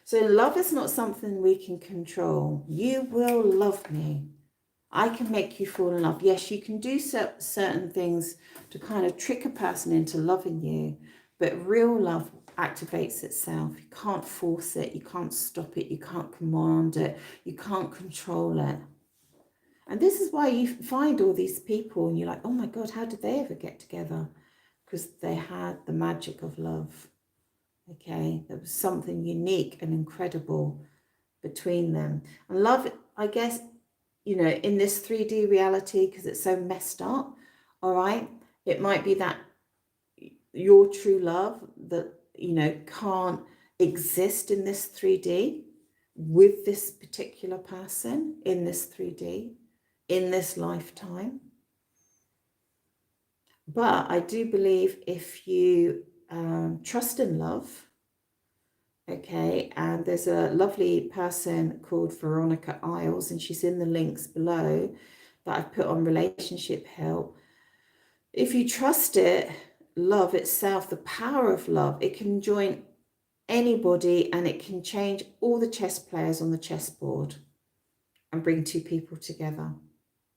So love is not something we can control. You will love me. I can make you fall in love. Yes, you can do certain things to kind of trick a person into loving you, but real love activates itself. You can't force it. You can't stop it. You can't command it. You can't control it. And this is why you find all these people and you're like, oh my God, how did they ever get together? Because they had the magic of love. Okay, there was something unique and incredible between them. And love, I guess, you know, in this 3D reality, because it's so messed up, all right, it might be that your true love that, you know, can't exist in this 3D with this particular person in this 3D, in this lifetime. But I do believe if you trust in love, okay, and there's a lovely person called Veronica Isles, and she's in the links below that I've put on relationship help. If you trust it, love itself, the power of love, it can join anybody and it can change all the chess players on the chessboard and bring two people together.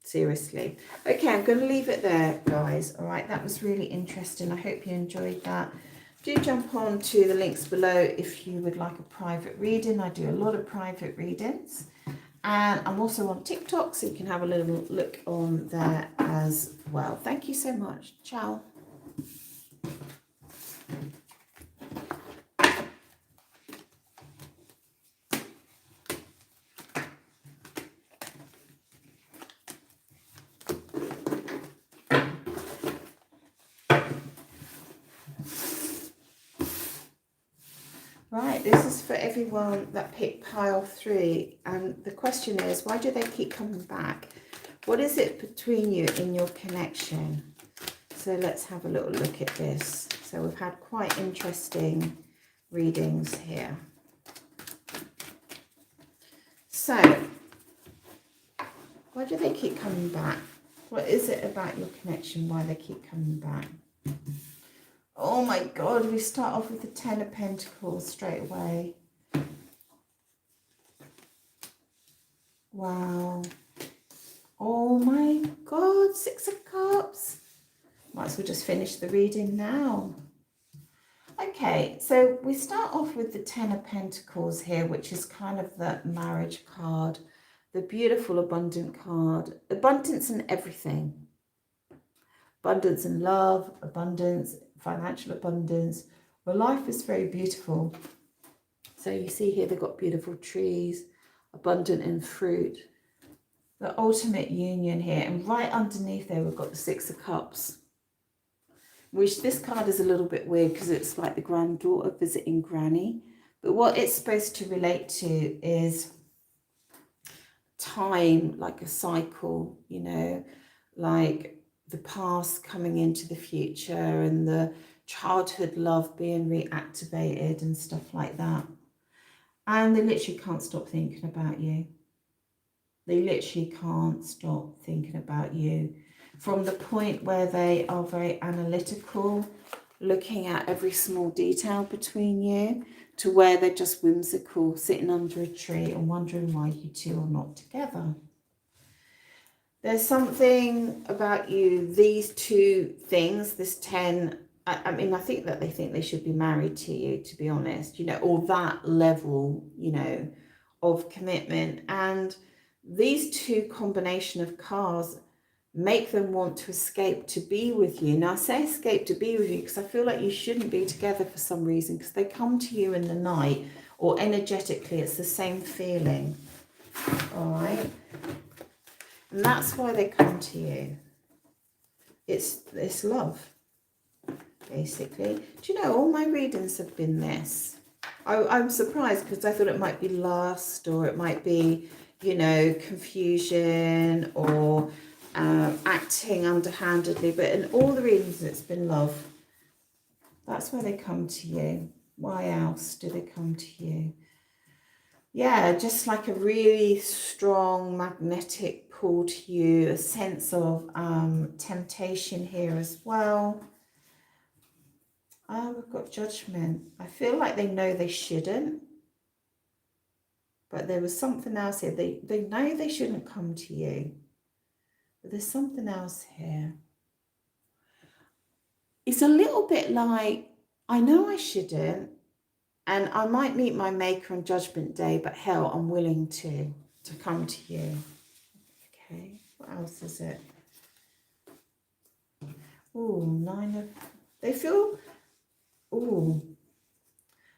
Seriously. Okay, I'm going to leave it there, guys. All right, that was really interesting. I hope you enjoyed that. Do jump on to the links below if you would like a private reading. I do a lot of private readings. And I'm also on TikTok, so you can have a little look on there as well. Thank you so much. Ciao. Right, this is for everyone that picked pile 3, and the question is, why do they keep coming back? What is it between you in your connection? So let's have a little look at this. So we've had quite interesting readings here. So, why do they keep coming back? What is it about your connection, why they keep coming back? Oh my God, we start off with the 10 of Pentacles straight away. Wow. Oh my God, 6 of Cups. Might as well just finish the reading now. Okay, so we start off with the 10 of Pentacles here, which is kind of the marriage card, the beautiful abundant card. Abundance in everything. Abundance in love, abundance, financial abundance. Well, life is very beautiful. So you see here they've got beautiful trees, abundant in fruit. The ultimate union here. And right underneath there we've got the 6 of Cups. Which this card is a little bit weird because it's like the granddaughter visiting granny. But what it's supposed to relate to is time, like a cycle, you know, like the past coming into the future and the childhood love being reactivated and stuff like that. And they literally can't stop thinking about you. They literally can't stop thinking about you. From the point where they are very analytical, looking at every small detail between you, to where they're just whimsical, sitting under a tree and wondering why you two are not together. There's something about you, these two things, this 10, I mean, I think that they think they should be married to you, to be honest, you know, or that level, you know, of commitment. And these two combination of cards make them want to escape to be with you. Now, I say escape to be with you because I feel like you shouldn't be together for some reason, because they come to you in the night, or energetically, it's the same feeling. All right. And that's why they come to you. It's love, basically. Do you know, all my readings have been this. I'm surprised because I thought it might be lust, or it might be, you know, confusion, or acting underhandedly. But in all the readings, it's been love. That's why they come to you. Why else do they come to you? Yeah, just like a really strong magnetic pull to you, a sense of temptation here as well. Oh, we've got judgment. I feel like they know they shouldn't, but there was something else here. They know they shouldn't come to you, but there's something else here. It's a little bit like, I know I shouldn't, and I might meet my maker on Judgment Day, but hell, I'm willing to come to you. Okay, what else is it? Oh, 9 of... They feel... Oh,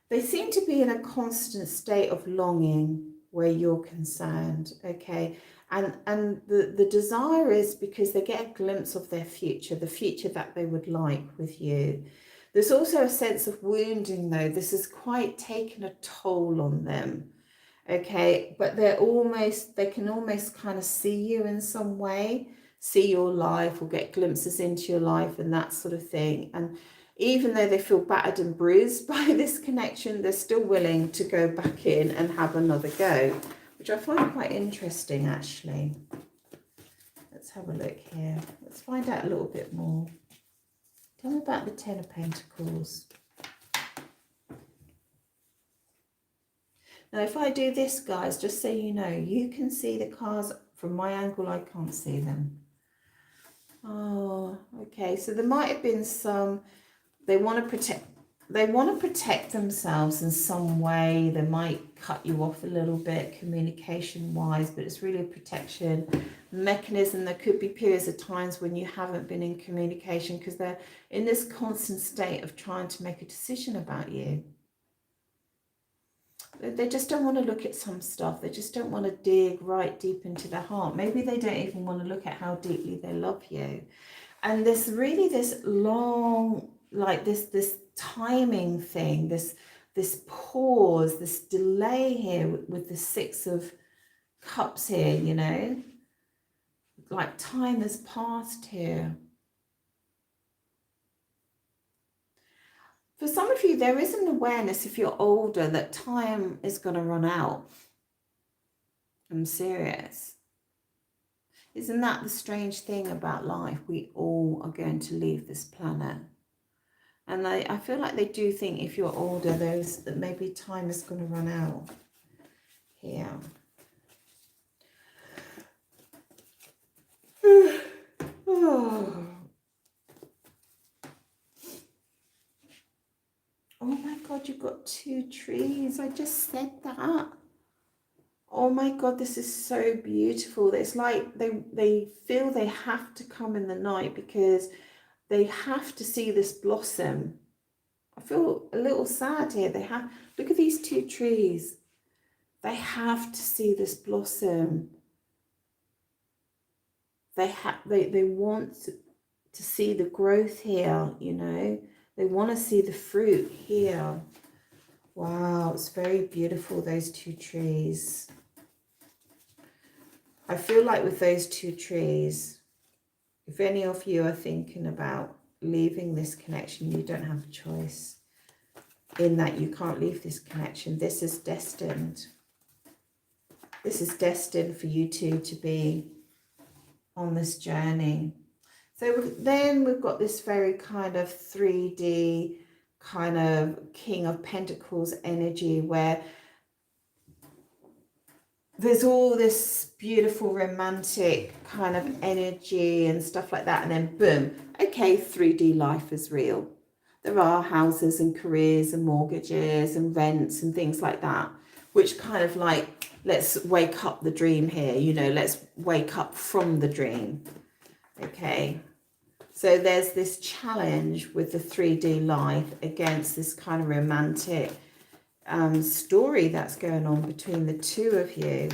they seem to be in a constant state of longing where you're concerned, okay? And the desire is because they get a glimpse of their future, the future that they would like with you. There's also a sense of wounding, though. This has quite taken a toll on them, okay? But they can almost kind of see you in some way, see your life, or get glimpses into your life and that sort of thing. And even though they feel battered and bruised by this connection, they're still willing to go back in and have another go, which I find quite interesting, actually. Let's have a look here. Let's find out a little bit more. Tell me about the 10 of Pentacles. Now, if I do this, guys, just so you know, you can see the cards from my angle. I can't see them. Oh, okay. So there might have been some... They want to protect themselves in some way. They might cut you off a little bit communication wise, but it's really a protection mechanism. There could be periods of times when you haven't been in communication because they're in this constant state of trying to make a decision about you. They just don't want to look at some stuff. They just don't want to dig right deep into their heart. Maybe they don't even want to look at how deeply they love you. And there's really this long, like this timing thing, this pause, this delay here with the 6 of Cups here, you know, like time has passed here. For some of you, there is an awareness, if you're older, that time is going to run out. I'm serious. Isn't that the strange thing about life? We all are going to leave this planet. And I feel like they do think if you're older, that maybe time is going to run out here. Oh. Oh my God, you've got 2 trees. I just said that. Oh my God, this is so beautiful. It's like they feel they have to come in the night because they have to see this blossom. I feel a little sad here. Look at these 2 trees. They have to see this blossom. They want to see the growth here, you know. They want to see the fruit here. Wow, it's very beautiful, those two trees. I feel like with those two trees, if any of you are thinking about leaving this connection, you don't have a choice. In that you can't leave this connection. This is destined. This is destined for you two to be on this journey. So then we've got this very kind of 3D kind of King of Pentacles energy where there's all this beautiful romantic kind of energy and stuff like that. And then boom, okay, 3D life is real. There are houses and careers and mortgages and rents and things like that, which kind of like, let's wake up the dream here, you know, let's wake up from the dream. Okay. So there's this challenge with the 3D life against this kind of romantic story that's going on between the two of you.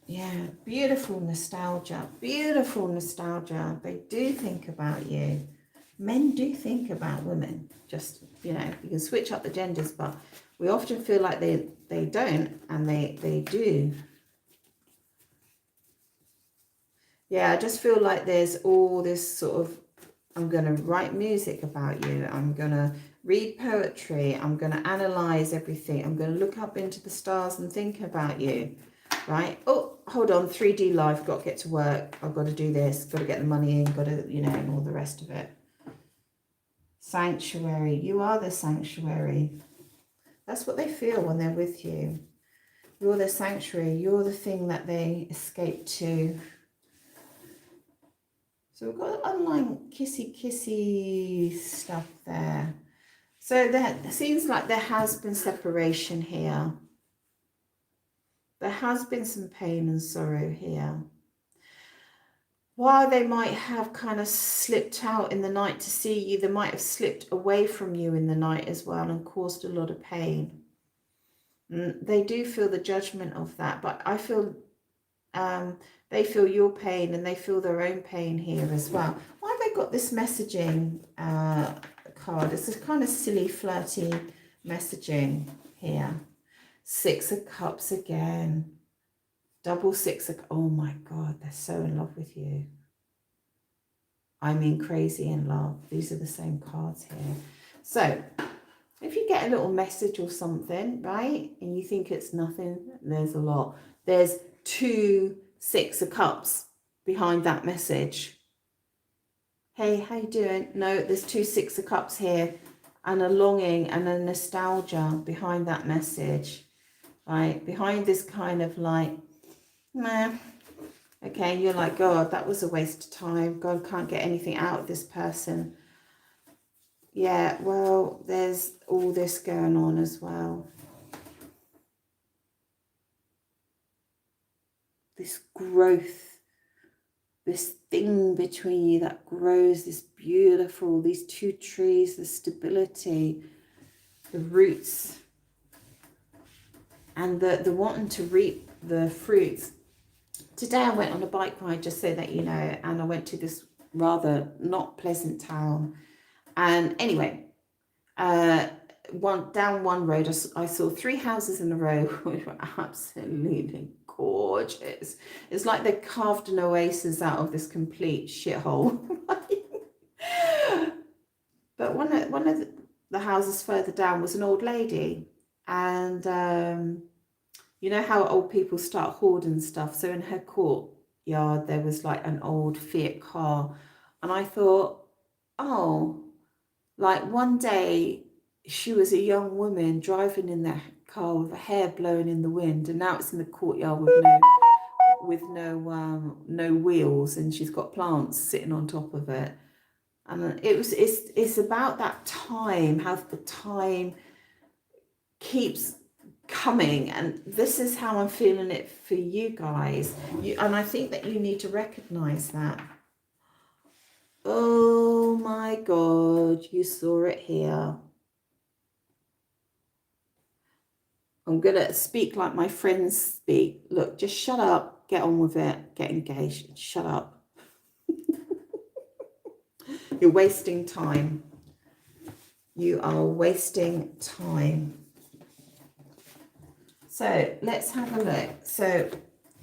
Yeah, beautiful nostalgia, beautiful nostalgia. They do think about you. Men do think about women. Just, you know, you can switch up the genders, but we often feel like they don't, and they do. Yeah, I just feel like there's all this sort of, I'm going to write music about you. I'm going to read poetry. I'm going to analyze everything. I'm going to look up into the stars and think about you, right? Oh, hold on, 3D life, got to get to work. I've got to do this, got to get the money in, got to, you know, and all the rest of it. Sanctuary, you are the sanctuary. That's what they feel when they're with you. You're the sanctuary. You're the thing that they escape to. So we've got underlying kissy stuff there. So that seems like there has been separation here. There has been some pain and sorrow here. While they might have kind of slipped out in the night to see you, they might have slipped away from you in the night as well and caused a lot of pain. They do feel the judgment of that, but I feel they feel your pain and they feel their own pain here as well. Why have they got this messaging card? It's this kind of silly, flirty messaging here. 6 of Cups again. Double 6 of, oh my God, they're so in love with you. I mean, crazy in love. These are the same cards here. So if you get a little message or something, right, and you think it's nothing, there's a lot. There's 2 6 of Cups behind that message. Hey, how you doing? No, there's 2 6 of Cups here and a longing and a nostalgia behind that message, right? Behind this kind of like, nah, okay, you're like, God, that was a waste of time. God, can't get anything out of this person. Yeah, well, there's all this going on as well. This growth, this thing between you that grows, this beautiful, these 2 trees, the stability, the roots, and the wanting to reap the fruits. Today I went on a bike ride, just so that you know, and I went to this rather not pleasant town. And anyway, down one road, I saw 3 houses in a row, which were absolutely gorgeous. It's like they carved an oasis out of this complete shithole. But one of the houses further down was an old lady, and you know how old people start hoarding stuff. So in her courtyard there was like an old Fiat car, and I thought, oh, like one day she was a young woman driving in that car with her hair blowing in the wind, and now it's in the courtyard with no wheels, and she's got plants sitting on top of it. And it's about that time, how the time keeps coming, and this is how I'm feeling it for you guys. And I think that you need to recognize that. Oh my God, you saw it here. I'm going to speak like my friends speak. Look, just shut up, get on with it, get engaged, shut up. You're wasting time. You are wasting time. So let's have a look. So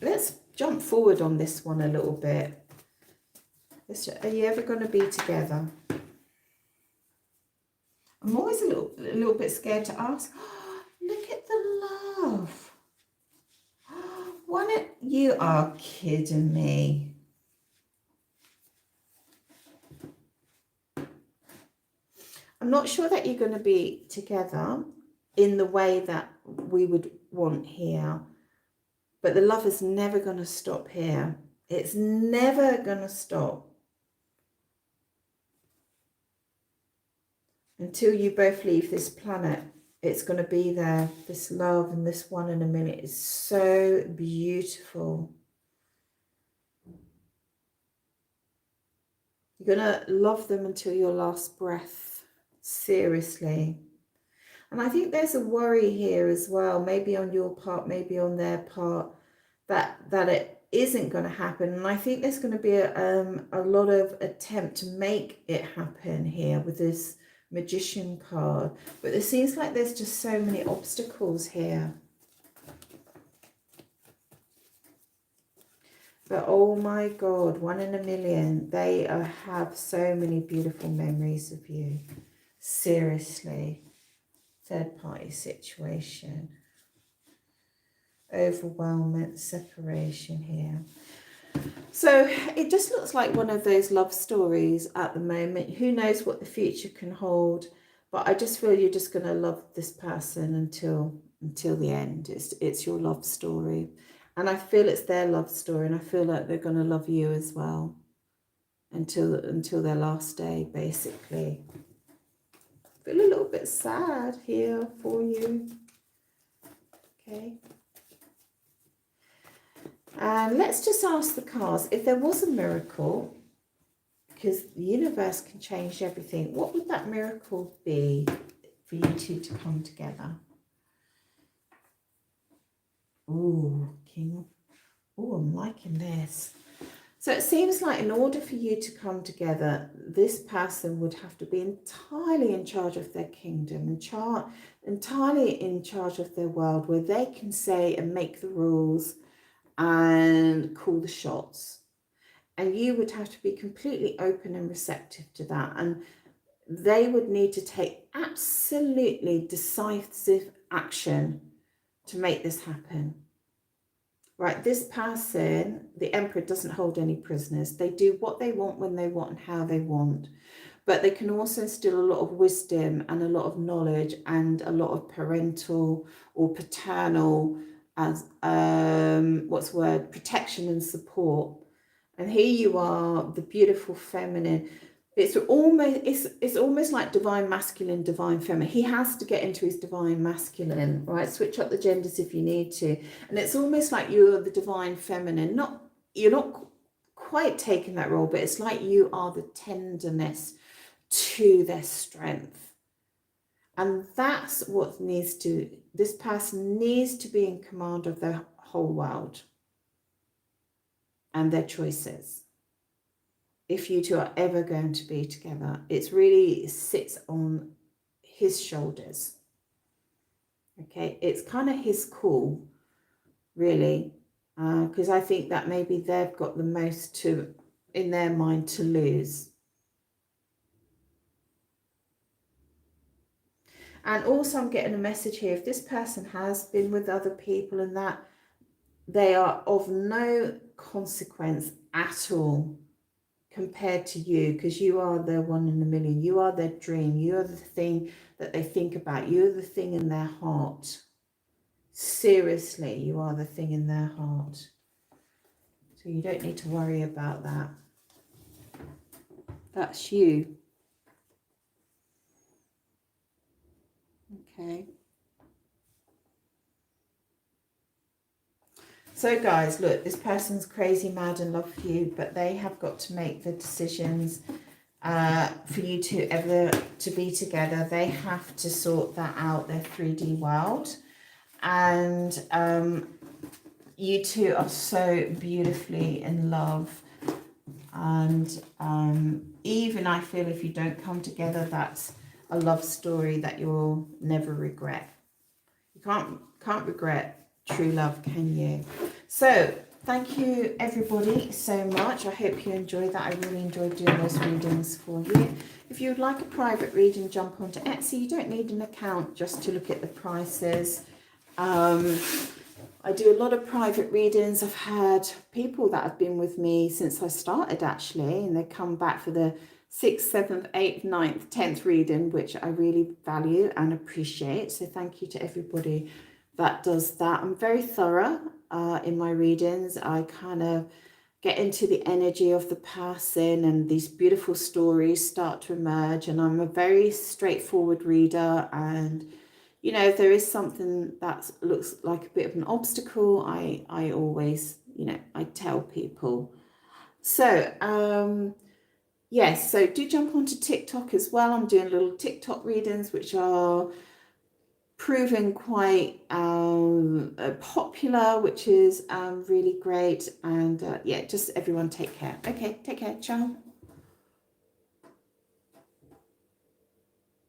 let's jump forward on this one a little bit. Are you ever going to be together? I'm always a little bit scared to ask. Oh, look at the love. You are kidding me. I'm not sure that you're going to be together in the way that we would want here. But the love is never going to stop here. It's never going to stop. Until you both leave this planet, it's going to be there. This love and this 1 in a million is so beautiful. You're going to love them until your last breath. Seriously. And I think there's a worry here as well, maybe on your part, maybe on their part, that it isn't going to happen. And I think there's going to be a lot of attempt to make it happen here with this Magician card. But it seems like there's just so many obstacles here. But oh my God, 1 in a million. They have so many beautiful memories of you. Seriously. Third party situation. Overwhelming separation here. So it just looks like one of those love stories at the moment. Who knows what the future can hold, but I just feel you're just going to love this person until the end. It's your love story, and I feel it's their love story, and I feel like they're going to love you as well until their last day, basically. I feel a little bit sad here for you. Okay. And let's just ask the cards, if there was a miracle, because the universe can change everything, what would that miracle be for you two to come together? Ooh, King. Ooh, I'm liking this. So it seems like in order for you to come together, this person would have to be entirely in charge of their kingdom, entirely in charge of their world, where they can say and make the rules and call the shots. And you would have to be completely open and receptive to that. And they would need to take absolutely decisive action to make this happen. Right, this person, the Emperor, doesn't hold any prisoners. They do what they want, when they want, and how they want. But they can also instill a lot of wisdom and a lot of knowledge and a lot of parental or paternal, as protection and support. And here you are, the beautiful feminine. It's almost like divine masculine, divine feminine. He has to get into his divine masculine, right? Switch up the genders if you need to. And it's almost like you're the divine feminine. You're not quite taking that role, but it's like you are the tenderness to their strength. And that's what this person needs to be in command of their whole world and their choices. If you two are ever going to be together, it really sits on his shoulders. Okay, it's kind of his call, really, because I think that maybe they've got the most in their mind to lose. And also I'm getting a message here, if this person has been with other people and that, they are of no consequence at all compared to you, because you are their 1 in a million. You are their dream. You are the thing that they think about. You're the thing in their heart. Seriously, you are the thing in their heart. So you don't need to worry about that. That's you. Okay. So guys, look, this person's crazy, mad in love with you, but they have got to make the decisions for you to ever to be together. They have to sort that out, their 3D world. And you two are so beautifully in love. And even I feel if you don't come together, that's a love story that you'll never regret. You can't regret true love, can you? So thank you everybody so much. I hope you enjoyed that. I really enjoyed doing those readings for you. If you would like a private reading, jump onto Etsy. You don't need an account just to look at the prices. I do a lot of private readings. I've had people that have been with me since I started actually, and they come back for the 6th, 7th, 8th, 9th, 10th reading, which I really value and appreciate. So thank you to everybody that does that. I'm very thorough in my readings. I kind of get into the energy of the person, and these beautiful stories start to emerge, and I'm a very straightforward reader. And you know, if there is something that looks like a bit of an obstacle, I always, you know, I tell people. So yes, so do jump onto TikTok as well. I'm doing little TikTok readings which are proving quite popular, which is really great. And yeah, just everyone take care. Okay, take care. Ciao.